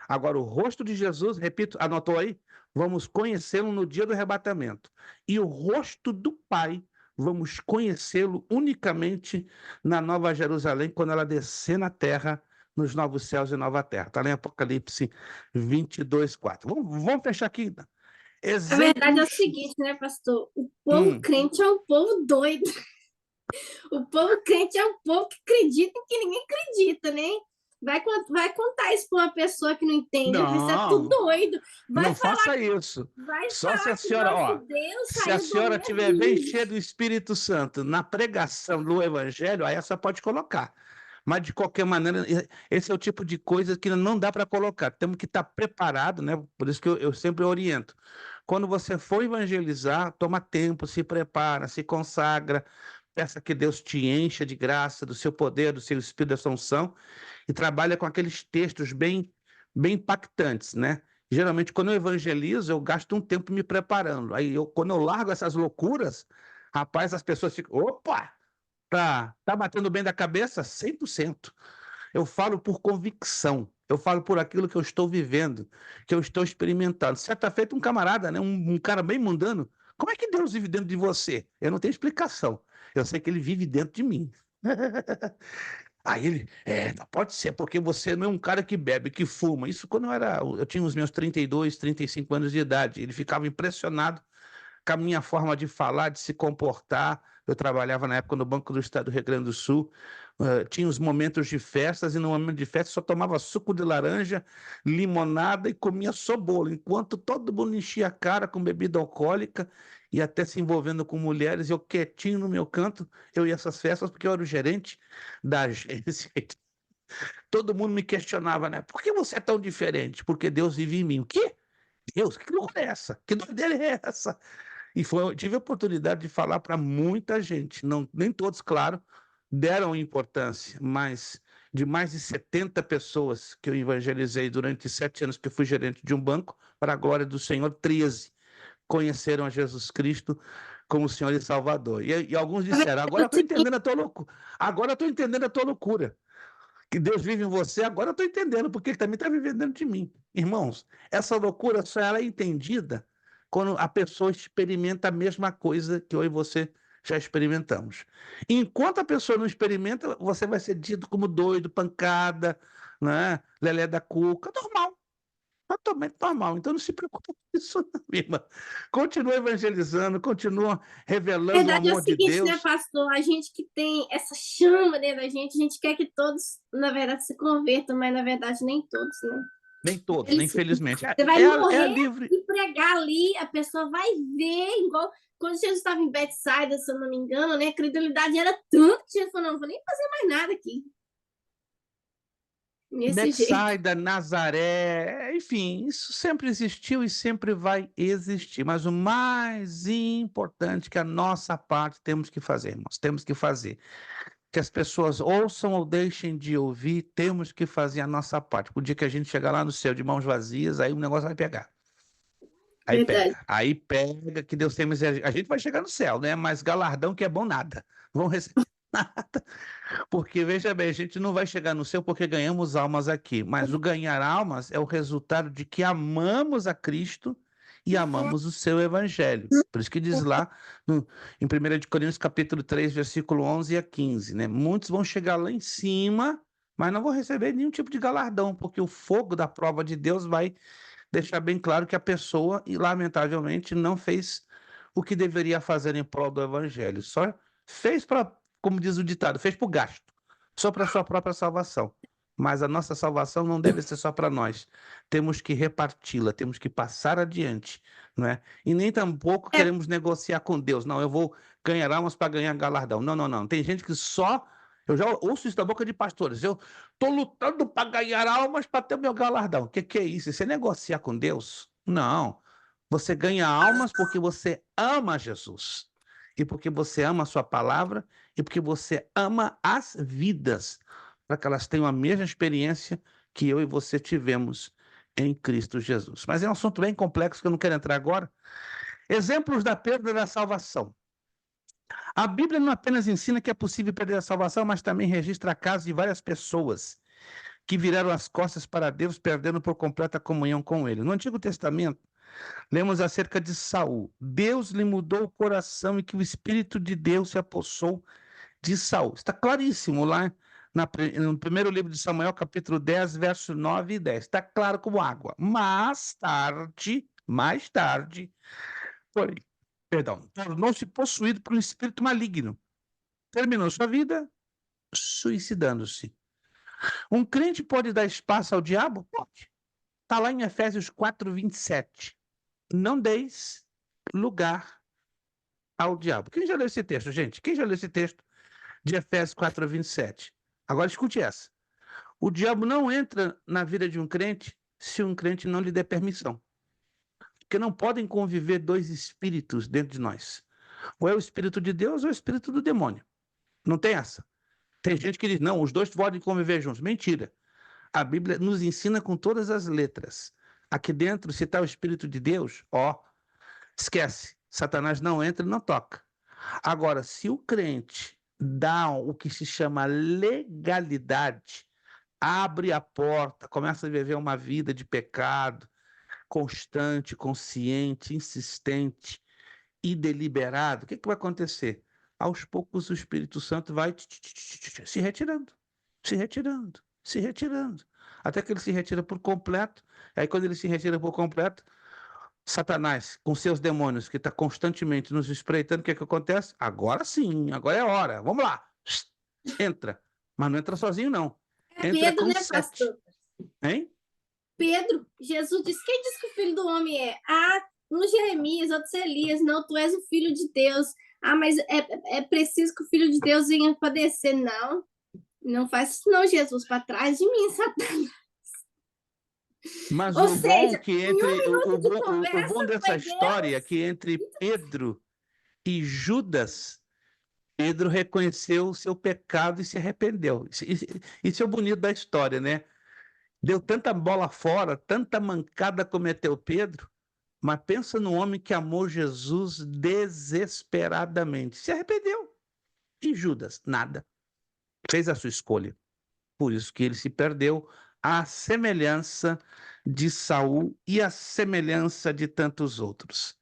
Agora, o rosto de Jesus, repito, anotou aí? Vamos conhecê-lo no dia do arrebatamento. E o rosto do Pai, vamos conhecê-lo unicamente na Nova Jerusalém, quando ela descer na terra, nos novos céus e nova terra. Está lá em Apocalipse 22:4. Vamos fechar aqui. A verdade é o seguinte, né, pastor? O povo crente é um povo doido. O povo crente é um povo que acredita em que ninguém acredita, né? Vai contar isso para uma pessoa que não entende. Você é tudo doido. Não faça isso. Só se a senhora, se a senhora estiver bem cheia do Espírito Santo na pregação do Evangelho, aí essa pode colocar. Mas, de qualquer maneira, esse é o tipo de coisa que não dá para colocar. Temos que estar preparado, né? Por isso que eu sempre oriento. Quando você for evangelizar, toma tempo, se prepara, se consagra, peça que Deus te encha de graça, do seu poder, do seu Espírito da unção, e trabalha com aqueles textos bem impactantes, né? Geralmente, quando eu evangelizo, eu gasto um tempo me preparando. Aí, quando eu largo essas loucuras, rapaz, as pessoas ficam, opa, tá batendo bem da cabeça? 100%. Eu falo por convicção, eu falo por aquilo que eu estou vivendo, que eu estou experimentando. Certa feita, um camarada, né, um cara bem mundano, como é que Deus vive dentro de você? Eu não tenho explicação. Eu sei que ele vive dentro de mim. Aí ele, não pode ser, porque você não é um cara que bebe, que fuma. Isso quando eu tinha os meus 32, 35 anos de idade. Ele ficava impressionado com a minha forma de falar, de se comportar. Eu trabalhava na época no Banco do Estado do Rio Grande do Sul. Tinha os momentos de festas, e no momento de festa só tomava suco de laranja, limonada e comia só bolo, enquanto todo mundo enchia a cara com bebida alcoólica e até se envolvendo com mulheres. Eu quietinho no meu canto, eu ia a essas festas porque eu era o gerente da agência. Todo mundo me questionava, né? Por que você é tão diferente? Porque Deus vive em mim. O quê? Deus, que loucura é essa? Que doideira é essa? E eu tive a oportunidade de falar para muita gente, nem todos, claro, deram importância, mas de mais de 70 pessoas que eu evangelizei durante 7 anos que eu fui gerente de um banco, para a glória do Senhor, 13 conheceram a Jesus Cristo como Senhor e Salvador. E alguns disseram, agora eu estou entendendo a tua loucura. Agora eu estou entendendo a tua loucura. Que Deus vive em você, agora eu estou entendendo, porque Ele também está vivendo dentro de mim. Irmãos, essa loucura só ela é entendida quando a pessoa experimenta a mesma coisa que eu e você já experimentamos. Enquanto a pessoa não experimenta, você vai ser dito como doido, pancada, né? Lelé da cuca, normal. Totalmente normal. Então não se preocupe com isso, não, minha irmã. Continua evangelizando, continua revelando o verdade amor é o seguinte, de Deus. Né, pastor? A gente que tem essa chama dentro da gente, a gente quer que todos, na verdade, se convertam, mas na verdade nem todos, né? Nem todos, infelizmente. Você vai morrer livre. e pregar ali, a pessoa vai ver, igual quando Jesus estava em Betsaida, se eu não me engano, né? A credulidade era tanto que Jesus falou, não vou nem fazer mais nada aqui. Betsaida, Nazaré, enfim, isso sempre existiu e sempre vai existir. Mas o mais importante que a nossa parte temos que fazer, irmãos, temos que fazer. Que as pessoas ouçam ou deixem de ouvir, temos que fazer a nossa parte. O dia que a gente chegar lá no céu de mãos vazias, aí o negócio vai pegar. Aí pega, que Deus tem misericórdia. A gente vai chegar no céu, né? Mas galardão que é bom nada. Vão receber nada. Porque, veja bem, a gente não vai chegar no céu porque ganhamos almas aqui. Mas o ganhar almas é o resultado de que amamos a Cristo e amamos o seu evangelho. Por isso que diz lá em 1 de Coríntios capítulo 3, versículo 11 a 15, né? Muitos vão chegar lá em cima, mas não vão receber nenhum tipo de galardão, porque o fogo da prova de Deus vai deixar bem claro que a pessoa, e lamentavelmente, não fez o que deveria fazer em prol do evangelho. Só fez para, como diz o ditado, fez para o gasto, só para a sua própria salvação. Mas a nossa salvação não deve ser só para nós. Temos que reparti-la, temos que passar adiante, não é? E nem tampouco queremos negociar com Deus. Não, eu vou ganhar almas para ganhar galardão. Não, não, não. Tem gente que só... Eu já ouço isso da boca de pastores. Eu estou lutando para ganhar almas para ter o meu galardão. O que é isso? Isso é negociar com Deus? Não. Você ganha almas porque você ama Jesus. E porque você ama a sua palavra e porque você ama as vidas, para que elas tenham a mesma experiência que eu e você tivemos em Cristo Jesus. Mas é um assunto bem complexo que eu não quero entrar agora. Exemplos da perda da salvação. A Bíblia não apenas ensina que é possível perder a salvação, mas também registra casos de várias pessoas que viraram as costas para Deus, perdendo por completa comunhão com Ele. No Antigo Testamento, lemos acerca de Saul. Deus lhe mudou o coração e que o Espírito de Deus se apossou de Saul. Está claríssimo lá no primeiro livro de Samuel, capítulo 10, verso 9 e 10. Está claro como água. Mais tarde, porém, tornou-se possuído por um espírito maligno. Terminou sua vida suicidando-se. Um crente pode dar espaço ao diabo? Pode. Está lá em Efésios 4, 27. Não deis lugar ao diabo. Quem já leu esse texto, gente? Quem já leu esse texto de Efésios 4, 27? Agora escute essa. O diabo não entra na vida de um crente se um crente não lhe der permissão. Porque não podem conviver dois espíritos dentro de nós. Ou é o espírito de Deus ou é o espírito do demônio. Não tem essa. Tem gente que diz, não, os dois podem conviver juntos. Mentira. A Bíblia nos ensina com todas as letras. Aqui dentro, se está o Espírito de Deus, esquece. Satanás não entra e não toca. Agora, se o crente dá o que se chama legalidade, abre a porta, começa a viver uma vida de pecado, constante, consciente, insistente e deliberado, o que vai acontecer? Aos poucos o Espírito Santo vai se retirando, se retirando, se retirando, até que ele se retira por completo. Aí quando ele se retira por completo, Satanás, com seus demônios, que está constantemente nos espreitando, o que acontece? Agora sim, agora é a hora, vamos lá, entra, mas não entra sozinho não, entra Pedro, com né, 7, pastor? hein? Pedro, Jesus disse, quem diz que o filho do homem é? Um Jeremias, outros Elias, não, tu és o filho de Deus. Mas é preciso que o filho de Deus venha padecer. Não, não faz isso não, Jesus, para trás de mim, Satanás. Mas Ou o seja, bom que entre o bom dessa história é que entre Pedro e Judas, Pedro reconheceu o seu pecado e se arrependeu. Isso é o bonito da história, né? Deu tanta bola fora, tanta mancada cometeu Pedro, mas pensa no homem que amou Jesus desesperadamente. Se arrependeu. E Judas, nada. Fez a sua escolha. Por isso que ele se perdeu, à semelhança de Saul e à semelhança de tantos outros.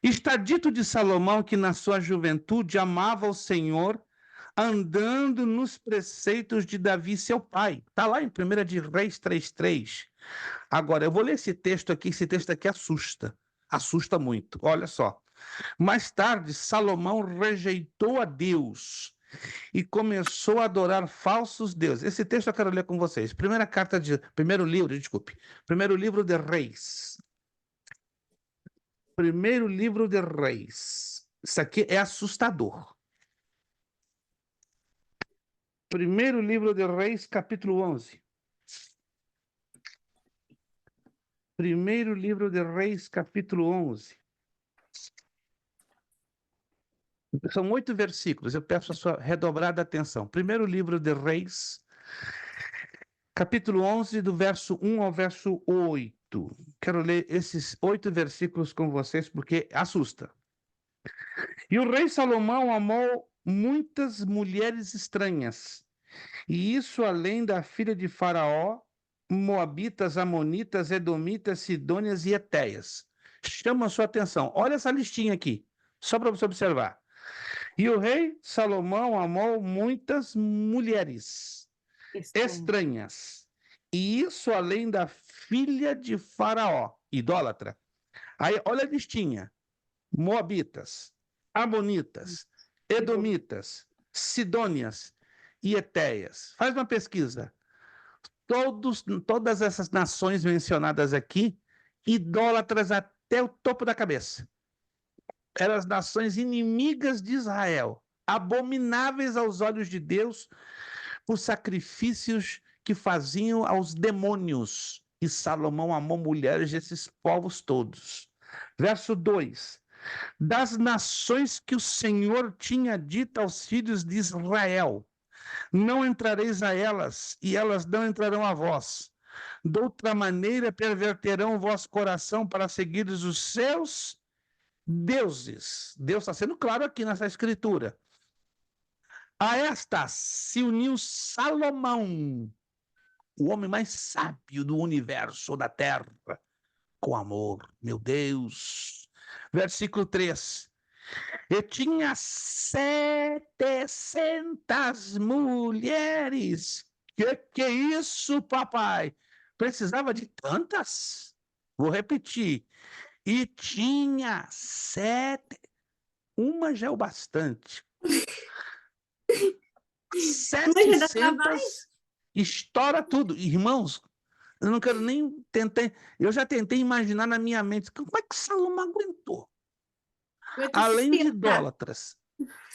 Está dito de Salomão que na sua juventude amava o Senhor, andando nos preceitos de Davi, seu pai. Está lá em 1 de Reis 3:3. Agora, eu vou ler esse texto aqui assusta muito. Olha só. Mais tarde, Salomão rejeitou a Deus e começou a adorar falsos deuses. Esse texto eu quero ler com vocês. Primeiro livro de Reis. Primeiro livro de Reis. Isso aqui é assustador. Primeiro livro de Reis, capítulo 11. Primeiro livro de Reis, capítulo 11. São 8 versículos, eu peço a sua redobrada atenção. Primeiro livro de Reis, capítulo 11, do verso 1 ao verso 8. Quero ler esses 8 versículos com vocês, porque assusta. E o rei Salomão amou muitas mulheres estranhas, e isso além da filha de Faraó, moabitas, amonitas, edomitas, sidônias e etéias. chama a sua atenção. Olha essa listinha aqui, só para você observar. E o rei Salomão amou muitas mulheres estranhas, e isso além da filha de Faraó, idólatra. Aí, olha a listinha: Moabitas, Amonitas, Edomitas, Sidônias e Etéias. Faz uma pesquisa. Todas essas nações mencionadas aqui, idólatras até o topo da cabeça. Eram as nações inimigas de Israel, abomináveis aos olhos de Deus por sacrifícios que faziam aos demônios. E Salomão amou mulheres desses povos todos. Verso 2: das nações que o Senhor tinha dito aos filhos de Israel: não entrareis a elas, e elas não entrarão a vós. De outra maneira perverterão o vosso coração para seguires os seus deuses. Deus está sendo claro aqui nessa escritura. A esta se uniu Salomão, o homem mais sábio do universo, da terra, com amor. Meu Deus. Versículo 3. E tinha 700 mulheres. Que é isso, papai? Precisava de tantas? Vou repetir. E tinha 7. Uma já é o bastante. 700. Estoura tudo. Irmãos, eu não quero nem tentar. Eu já tentei imaginar na minha mente como é que Salomão aguentou. Além de idólatras,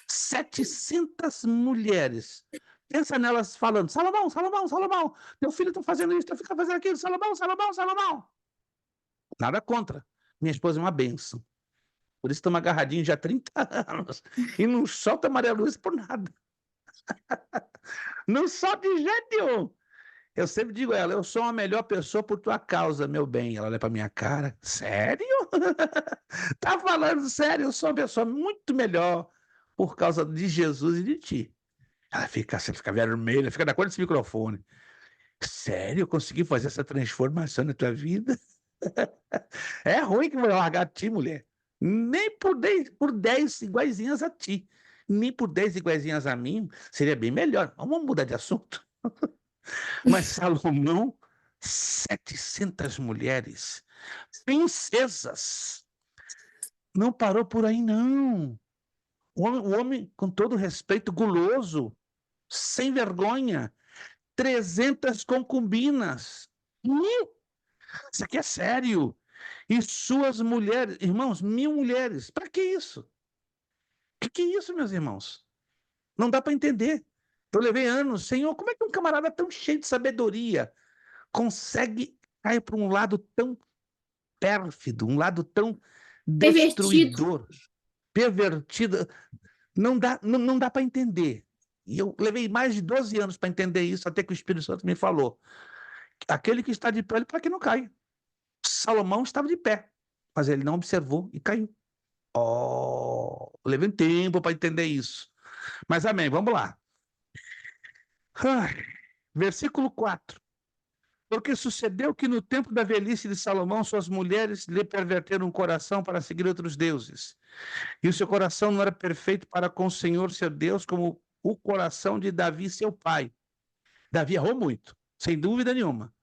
700 mulheres. Pensa nelas falando: Salomão, Salomão, Salomão, teu filho está fazendo isso, teu filho está fazendo aquilo, Salomão, Salomão, Salomão. Nada contra. Minha esposa é uma bênção. Por isso estamos agarradinhos já há 30 anos. E não solta Maria Lúcia por nada. Não solta de jeito nenhum. Eu sempre digo a ela: eu sou a melhor pessoa por tua causa, meu bem. Ela olha para minha cara: sério? Tá falando sério? Eu sou uma pessoa muito melhor por causa de Jesus e de ti. Ela fica vermelha, fica da cor desse microfone. Sério? Eu consegui fazer essa transformação na tua vida? É ruim que eu vou largar de ti, mulher. Nem por 10 iguaizinhas a ti. Nem por 10 iguaizinhas a mim. Seria bem melhor. Vamos mudar de assunto. Mas Salomão, 700 mulheres, princesas. Não parou por aí, não. O homem, com todo respeito, guloso, sem vergonha, 300 concubinas. Isso aqui é sério. E suas mulheres, irmãos, 1000 mulheres. Para que isso? Que é isso, meus irmãos? Não dá para entender. Eu levei anos. Senhor, como é que um camarada tão cheio de sabedoria consegue cair para um lado tão pérfido, um lado tão destruidor, pervertido? Não dá para entender. E eu levei mais de 12 anos para entender isso, até que o Espírito Santo me falou: aquele que está de pé, para que não cai. Salomão estava de pé, mas ele não observou e caiu. Levei um tempo para entender isso. Mas amém, vamos lá. Versículo 4. Porque sucedeu que no tempo da velhice de Salomão, suas mulheres lhe perverteram o coração para seguir outros deuses. E o seu coração não era perfeito para com o Senhor, seu Deus, como o coração de Davi, seu pai. Davi errou muito, sem dúvida nenhuma,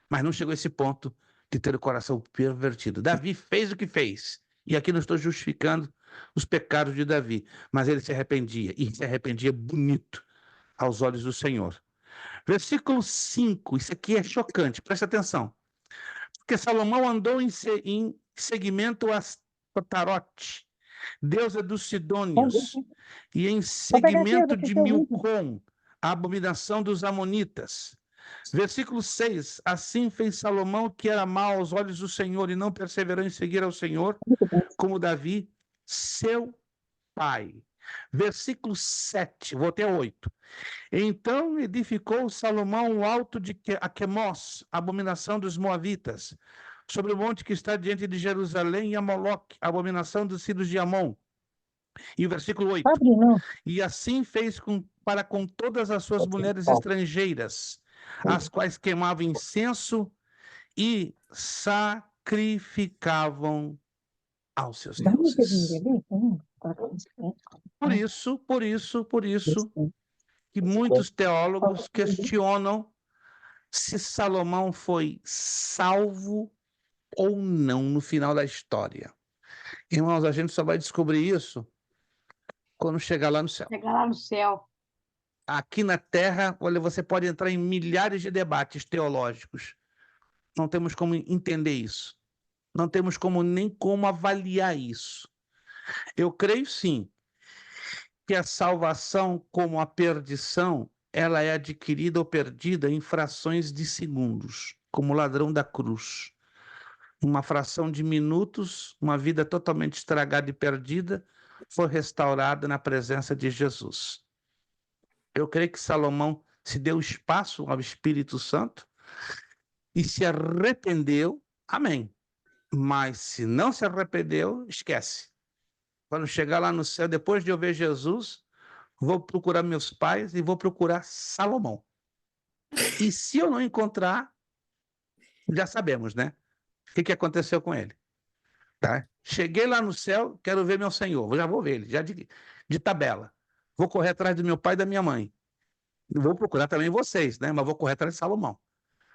mas não chegou a esse ponto de ter o coração pervertido. Davi fez o que fez, e aqui não estou justificando os pecados de Davi, mas ele se arrependia, e se arrependia bonito aos olhos do Senhor. Versículo 5, isso aqui é chocante, presta atenção. Porque Salomão andou em seguimento a Astarote, deusa dos Sidônios, e em seguimento de Milcom, a abominação dos Amonitas. Versículo 6, assim fez Salomão, que era mau aos olhos do Senhor, e não perseverou em seguir ao Senhor, como Davi, seu pai. Versículo 7, vou até 8. Então edificou Salomão o alto de Quemos, a abominação dos Moabitas, sobre o monte que está diante de Jerusalém, e a Moloque, a abominação dos filhos de Amon. E o versículo 8. E assim fez para com todas as suas mulheres estrangeiras, as quais queimavam incenso e sacrificavam aos seus deuses. Por isso que muitos teólogos questionam se Salomão foi salvo ou não no final da história. Irmãos, a gente só vai descobrir isso quando chegar lá no céu. Chegar lá no céu. Aqui na Terra, olha, você pode entrar em milhares de debates teológicos. Não temos como entender isso. Não temos nem como avaliar isso. Eu creio sim que a salvação, como a perdição, ela é adquirida ou perdida em frações de segundos, como o ladrão da cruz. Uma fração de minutos, uma vida totalmente estragada e perdida, foi restaurada na presença de Jesus. Eu creio que Salomão se deu espaço ao Espírito Santo e se arrependeu, amém. Mas se não se arrependeu, esquece. Quando chegar lá no céu, depois de eu ver Jesus, vou procurar meus pais e vou procurar Salomão. E se eu não encontrar, já sabemos, né? O que aconteceu com ele. Tá? Cheguei lá no céu, quero ver meu Senhor. Já vou ver ele, já de tabela. Vou correr atrás do meu pai e da minha mãe. Vou procurar também vocês, né? Mas vou correr atrás de Salomão.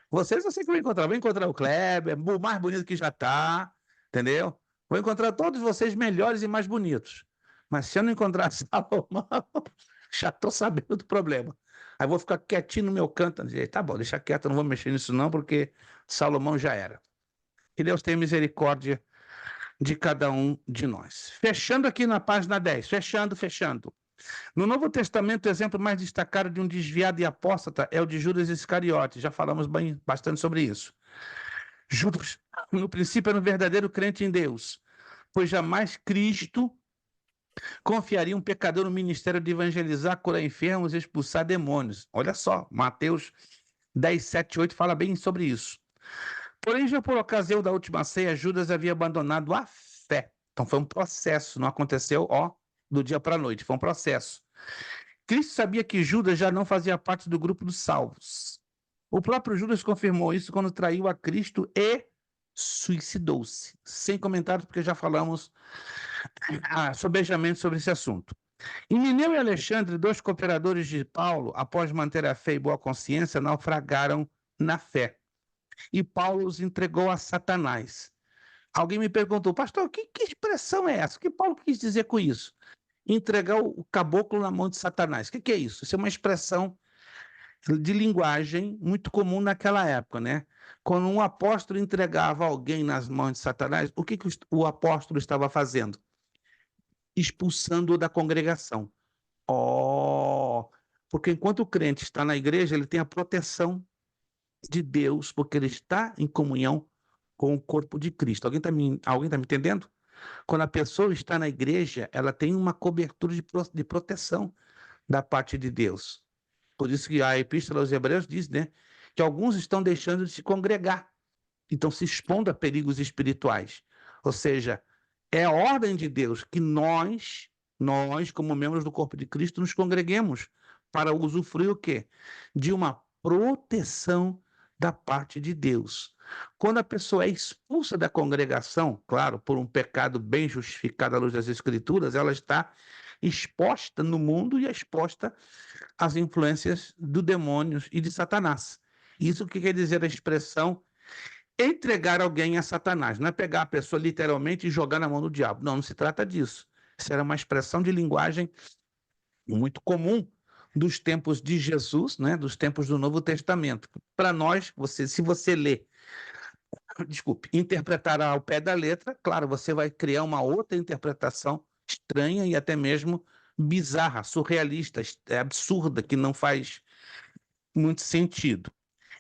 Vocês eu sei que eu vou encontrar. Vou encontrar o Kleber, o mais bonito que já está, entendeu? Vou encontrar todos vocês melhores e mais bonitos. Mas se eu não encontrar Salomão, já estou sabendo do problema. Aí vou ficar quietinho no meu canto. Tá bom, deixa quieto, não vou mexer nisso não, porque Salomão já era. Que Deus tenha misericórdia de cada um de nós. Fechando aqui na página 10, fechando. No Novo Testamento, o exemplo mais destacado de um desviado e apóstata é o de Judas Iscariote. Já falamos bastante sobre isso. Judas, no princípio, era um verdadeiro crente em Deus, pois jamais Cristo confiaria um pecador no ministério de evangelizar, curar enfermos e expulsar demônios. Olha só, Mateus 10, 7, 8 fala bem sobre isso. Porém, já por ocasião da última ceia, Judas havia abandonado a fé. Então foi um processo, não aconteceu, do dia para a noite, foi um processo. Cristo sabia que Judas já não fazia parte do grupo dos salvos. O próprio Judas confirmou isso quando traiu a Cristo e suicidou-se. Sem comentários, porque já falamos sobejamente sobre esse assunto. Himeneu e Alexandre, dois cooperadores de Paulo, após manter a fé e boa consciência, naufragaram na fé. E Paulo os entregou a Satanás. Alguém me perguntou, pastor, que expressão é essa? O que Paulo quis dizer com isso? Entregar o caboclo na mão de Satanás. O que é isso? Isso é uma expressão de linguagem muito comum naquela época, né? Quando um apóstolo entregava alguém nas mãos de Satanás, o que o apóstolo estava fazendo? Expulsando-o da congregação. Porque enquanto o crente está na igreja, ele tem a proteção de Deus, porque ele está em comunhão com o corpo de Cristo. Alguém tá me entendendo? Quando a pessoa está na igreja, ela tem uma cobertura de proteção da parte de Deus. Por isso que a Epístola aos Hebreus diz, né, que alguns estão deixando de se congregar, estão se expondo a perigos espirituais. Ou seja, é a ordem de Deus que nós, como membros do corpo de Cristo, nos congreguemos para usufruir o quê? De uma proteção da parte de Deus. Quando a pessoa é expulsa da congregação, claro, por um pecado bem justificado à luz das Escrituras, ela está exposta no mundo e exposta às influências do demônio e de Satanás. Isso que quer dizer a expressão entregar alguém a Satanás. Não é pegar a pessoa literalmente e jogar na mão do diabo. Não se trata disso. Isso era uma expressão de linguagem muito comum dos tempos de Jesus, né, dos tempos do Novo Testamento. Para nós, se você ler, interpretar ao pé da letra, claro, você vai criar uma outra interpretação estranha e até mesmo bizarra, surrealista, absurda, que não faz muito sentido.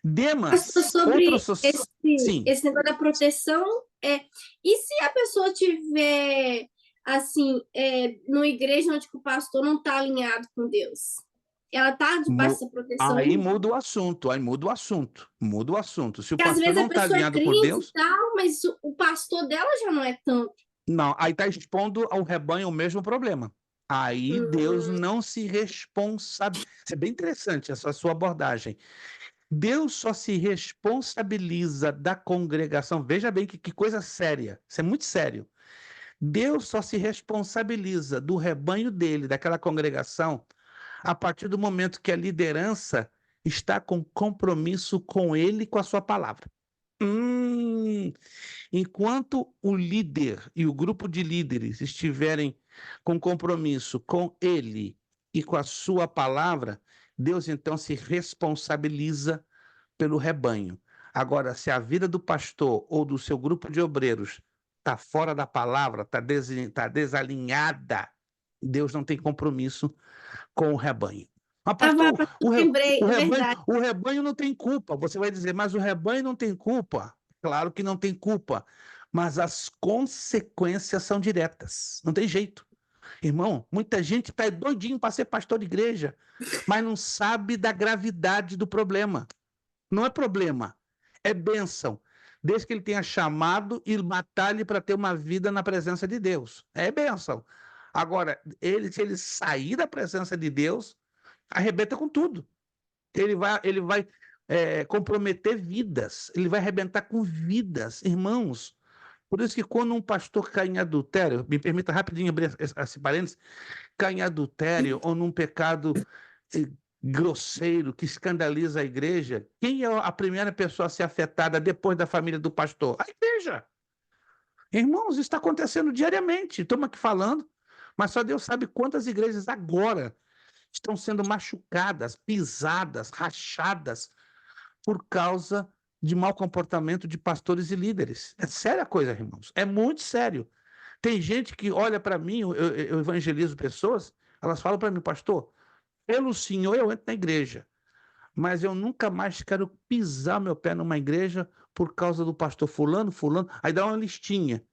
Demas, sobre esse negócio da proteção, e se a pessoa tiver, assim, numa igreja onde o pastor não está alinhado com Deus? Ela está debaixo dessa proteção? Aí muda o assunto. Se o Porque às pastor vezes não a está pessoa alinhado é por crente Deus... e tal, mas o pastor dela já não é tanto. Não, aí está expondo ao rebanho o mesmo problema. Aí Deus não se responsabiliza. Isso é bem interessante, essa sua abordagem. Deus só se responsabiliza da congregação. Veja bem que coisa séria. Isso é muito sério. Deus só se responsabiliza do rebanho dele, daquela congregação, a partir do momento que a liderança está com compromisso com ele e com a sua palavra. Enquanto o líder e o grupo de líderes estiverem com compromisso com ele e com a sua palavra, Deus então se responsabiliza pelo rebanho. Agora, se a vida do pastor ou do seu grupo de obreiros está fora da palavra, está desalinhada, Deus não tem compromisso com o rebanho. Mas, pastor, Lembrei, é verdade. o rebanho não tem culpa. Você vai dizer, mas o rebanho não tem culpa. Claro que não tem culpa, mas as consequências são diretas. Não tem jeito. Irmão, muita gente está doidinho para ser pastor de igreja, mas não sabe da gravidade do problema. Não é problema, é bênção. Desde que ele tenha chamado e batalhe para ter uma vida na presença de Deus. É bênção. Agora, se ele sair da presença de Deus, arrebenta com tudo. Ele vai comprometer vidas, ele vai arrebentar com vidas, irmãos. Por isso que quando um pastor cai em adultério, me permita rapidinho abrir esse parênteses, cai em adultério ou num pecado grosseiro que escandaliza a igreja, quem é a primeira pessoa a ser afetada depois da família do pastor? A igreja. Irmãos, isso está acontecendo diariamente, estamos aqui falando, mas só Deus sabe quantas igrejas agora estão sendo machucadas, pisadas, rachadas por causa de mau comportamento de pastores e líderes. É séria a coisa, irmãos. É muito sério. Tem gente que olha para mim, eu evangelizo pessoas, elas falam para mim, pastor, pelo Senhor eu entro na igreja, mas eu nunca mais quero pisar meu pé numa igreja por causa do pastor fulano. Aí dá uma listinha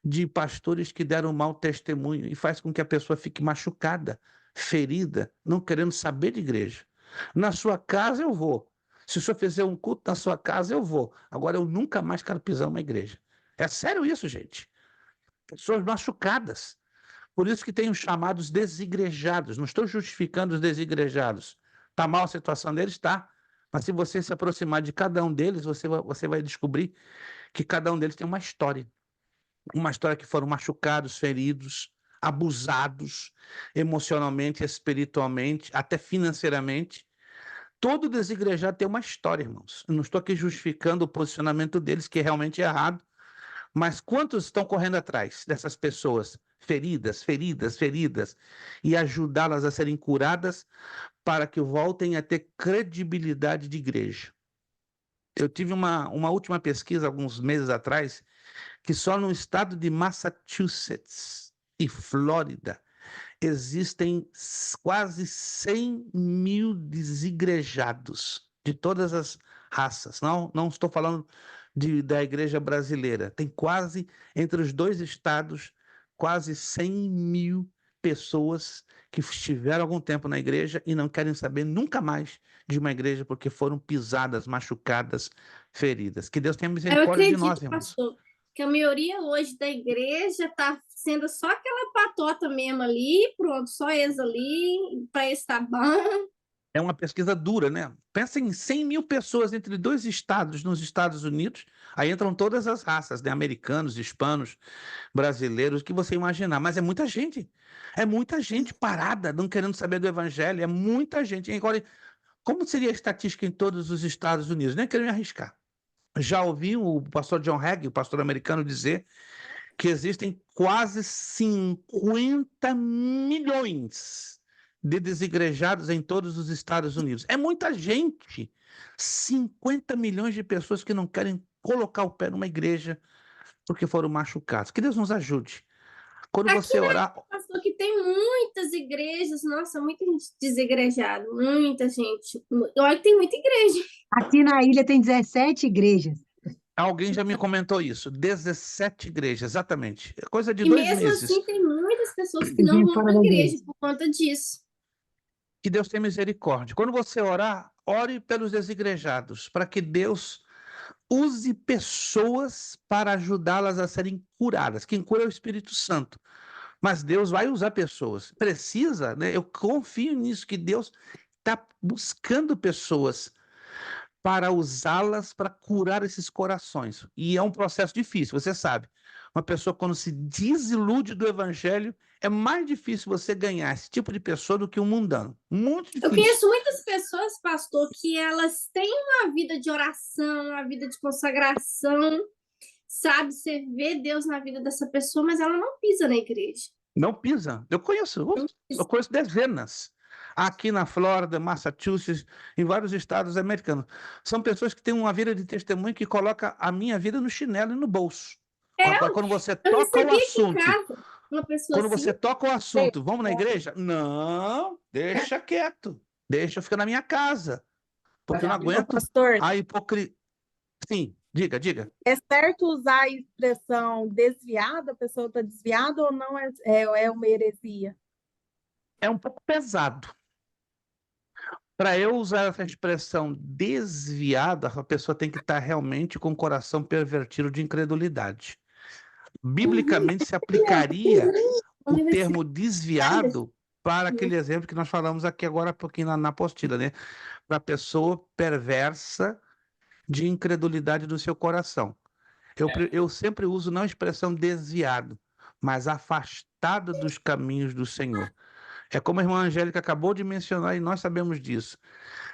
de pastores que deram mau testemunho e faz com que a pessoa fique machucada, ferida, não querendo saber de igreja. Na sua casa eu vou. Se o senhor fizer um culto na sua casa, eu vou. Agora eu nunca mais quero pisar numa igreja. É sério isso, gente. Pessoas machucadas. Por isso que tem os chamados desigrejados. Não estou justificando os desigrejados. Está mal a situação deles? Está. Mas se você se aproximar de cada um deles, você vai descobrir que cada um deles tem uma história. Uma história que foram machucados, feridos, abusados emocionalmente, espiritualmente, até financeiramente. Todo desigrejado tem uma história, irmãos. Eu não estou aqui justificando o posicionamento deles, que é realmente errado, mas quantos estão correndo atrás dessas pessoas feridas, e ajudá-las a serem curadas para que voltem a ter credibilidade de igreja? Eu tive uma última pesquisa, alguns meses atrás, que só no estado de Massachusetts e Flórida existem quase 100 mil desigrejados de todas as raças. Não estou falando da igreja brasileira. Tem quase, entre os dois estados, quase 100 mil pessoas que estiveram algum tempo na igreja e não querem saber nunca mais de uma igreja porque foram pisadas, machucadas, feridas. Que Deus tenha misericórdia de nós, irmãos. Pastor, que a maioria hoje da igreja está sendo só aquela patota mesmo ali, pronto, só eles ali, para estar bom. É uma pesquisa dura, né? Pensa em 100 mil pessoas entre dois estados nos Estados Unidos, aí entram todas as raças, né? Americanos, hispanos, brasileiros, o que você imaginar. Mas é muita gente parada, não querendo saber do evangelho, é muita gente. Agora, como seria a estatística em todos os Estados Unidos? Nem quero me arriscar. Já ouvi o pastor John Hagee, o pastor americano, dizer que existem quase 50 milhões de desigrejados em todos os Estados Unidos. É muita gente. 50 milhões de pessoas que não querem colocar o pé numa igreja porque foram machucados. Que Deus nos ajude. Quando você orar... Pastor, que tem muitas igrejas, nossa, muita gente desigrejada, muita gente. Olha que tem muita igreja. Aqui na ilha tem 17 igrejas. Alguém já me comentou isso. 17 igrejas, exatamente. É coisa de E 2 mesmo meses. assim tem muitas pessoas que não vão para a igreja por conta disso. Que Deus tenha misericórdia. Quando você orar, ore pelos desigrejados, para que Deus use pessoas para ajudá-las a serem curadas. Quem cura é o Espírito Santo. Mas Deus vai usar pessoas. Precisa, né? Eu confio nisso, que Deus está buscando pessoas para usá-las para curar esses corações. E é um processo difícil, você sabe. Uma pessoa, quando se desilude do evangelho, é mais difícil você ganhar esse tipo de pessoa do que um mundano. Muito Eu difícil. conheço muitas pessoas, pastor, que elas têm uma vida de oração, uma vida de consagração, sabe? Você vê Deus na vida dessa pessoa, mas ela não pisa na igreja. Não pisa. Eu conheço dezenas. Aqui na Flórida, Massachusetts, em vários estados americanos. São pessoas que têm uma vida de testemunho que coloca a minha vida no chinelo e no bolso. Quando você Eu toca o recebi aqui em assunto, casa uma pessoa quando assim. você toca o assunto, vamos na igreja? Não, deixa quieto. Deixa eu ficar na minha casa. Porque eu não aguento Pastor, a hipocrisia. Sim, diga. é certo usar a expressão desviada? A pessoa está desviada ou não é uma heresia? É um pouco pesado. Para eu usar essa expressão desviada, a pessoa tem que estar realmente com o coração pervertido de incredulidade. Biblicamente se aplicaria o termo desviado para aquele exemplo que nós falamos aqui agora há pouquinho na apostila, né? Para a pessoa perversa de incredulidade do seu coração. Eu sempre uso não a expressão desviado, mas afastado dos caminhos do Senhor. É como a irmã Angélica acabou de mencionar e nós sabemos disso.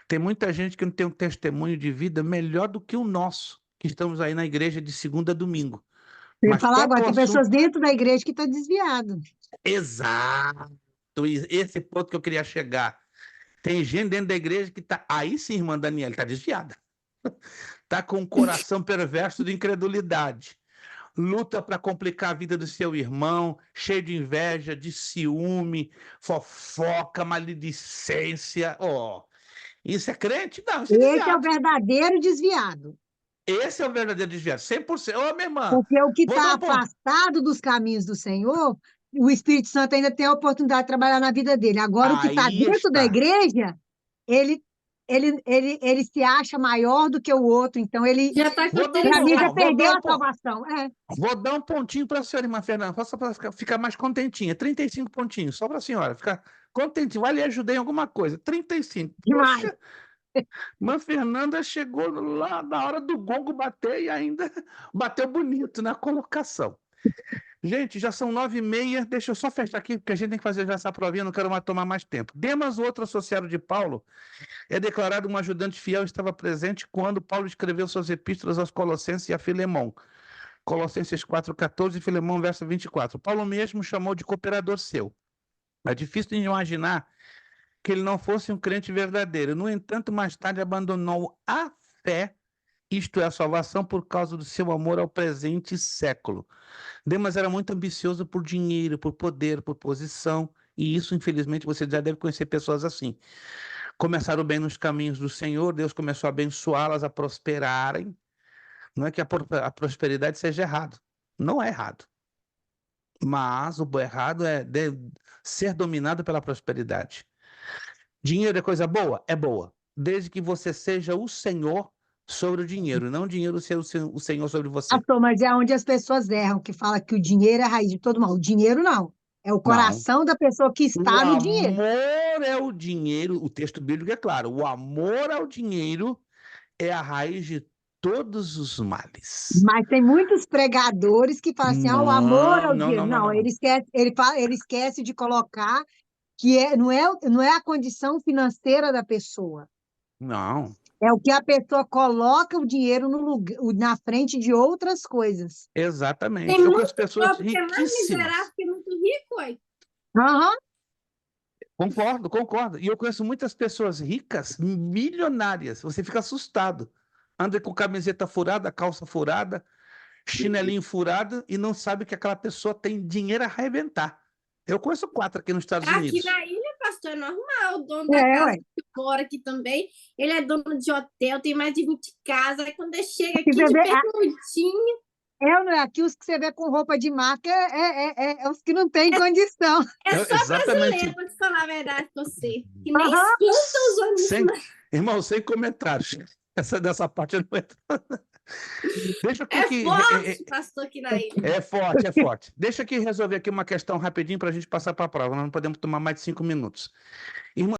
Tem muita gente que não tem um testemunho de vida melhor do que o nosso, que estamos aí na igreja de segunda a domingo. Eu ia Mas falar toca agora, o tem pessoas dentro da igreja que estão desviadas. Exato. Esse ponto que eu queria chegar. Tem gente dentro da igreja que está. Aí sim, irmã Daniela, está desviada. Está com um coração perverso de incredulidade. Luta para complicar a vida do seu irmão, cheio de inveja, de ciúme, fofoca, maledicência. Isso é crente? Não, isso é Esse é o desviado. verdadeiro desviado. Esse é o verdadeiro desviado, 100%. Minha irmã, Porque o que vou está dar um ponto. afastado dos caminhos do Senhor, o Espírito Santo ainda tem a oportunidade de trabalhar na vida dele. Agora, o que está Aí dentro da está. igreja, ele se acha maior do que o outro. Então, ele, Já está Vou dar um para mim, já ponto, vou perdeu dar um a ponto. salvação. É. Vou dar um pontinho para a senhora, irmã Fernanda, só para ficar mais contentinha. 35 pontinhos, só para a senhora ficar contentinha. Vai lhe ajudar em alguma coisa. 35. Demais. Poxa, irmã Fernanda chegou lá na hora do gongo bater e ainda bateu bonito na colocação. Gente, já são 9h30. Deixa eu só fechar aqui, porque a gente tem que fazer já essa provinha, não quero mais tomar mais tempo. Demas, o outro associado de Paulo, é declarado um ajudante fiel e estava presente quando Paulo escreveu suas epístolas aos Colossenses e a Filemão. Colossenses 4,14 e Filemão, verso 24. Paulo mesmo chamou de cooperador seu. É difícil de imaginar que ele não fosse um crente verdadeiro. No entanto, mais tarde abandonou a fé, isto é, a salvação, por causa do seu amor ao presente século. Demas era muito ambicioso por dinheiro, por poder, por posição, e isso, infelizmente, você já deve conhecer pessoas assim. Começaram bem nos caminhos do Senhor, Deus começou a abençoá-las, a prosperarem. Não é que a prosperidade seja errado. Não é errado. Mas o errado é ser dominado pela prosperidade. Dinheiro é coisa boa? É boa. Desde que você seja o Senhor sobre o dinheiro, não o dinheiro ser o Senhor sobre você. Pastor, mas é onde as pessoas erram, que fala que o dinheiro é a raiz de todo mal. O dinheiro não. É o coração da pessoa que está no dinheiro. O amor é o dinheiro, o texto bíblico é claro, o amor ao dinheiro é a raiz de todos os males. Mas tem muitos pregadores que falam assim, o amor ao dinheiro. Não, ele esquece de colocar que não é a condição financeira da pessoa. Não. É o que a pessoa coloca o dinheiro na frente de outras coisas. Exatamente. Tem Eu muito conheço pessoas pobre que é mais riquíssimas. miserável que muito rico, aí. Aham. Concordo. E eu conheço muitas pessoas ricas, milionárias. Você fica assustado. Anda com camiseta furada, calça furada, chinelinho furado e não sabe que aquela pessoa tem dinheiro a arrebentar. Eu conheço 4 aqui nos Estados Unidos. Aqui na ilha, pastor, é normal. O dono da casa que mora aqui também, ele é dono de hotel, tem mais de 20 casas. Aí quando ele chega aqui de bermudinho... Aqui os que você vê com roupa de marca é os que não têm condição. É só brasileiro, para te falar a verdade com você. Que nem espanta os homens. Irmão, sem comentários. Dessa parte eu não entro. Deixa aqui forte, pastor, aqui na ilha. É forte. Deixa aqui resolver aqui uma questão rapidinho para a gente passar para a prova. Nós não podemos tomar mais de 5 minutos. Irmã,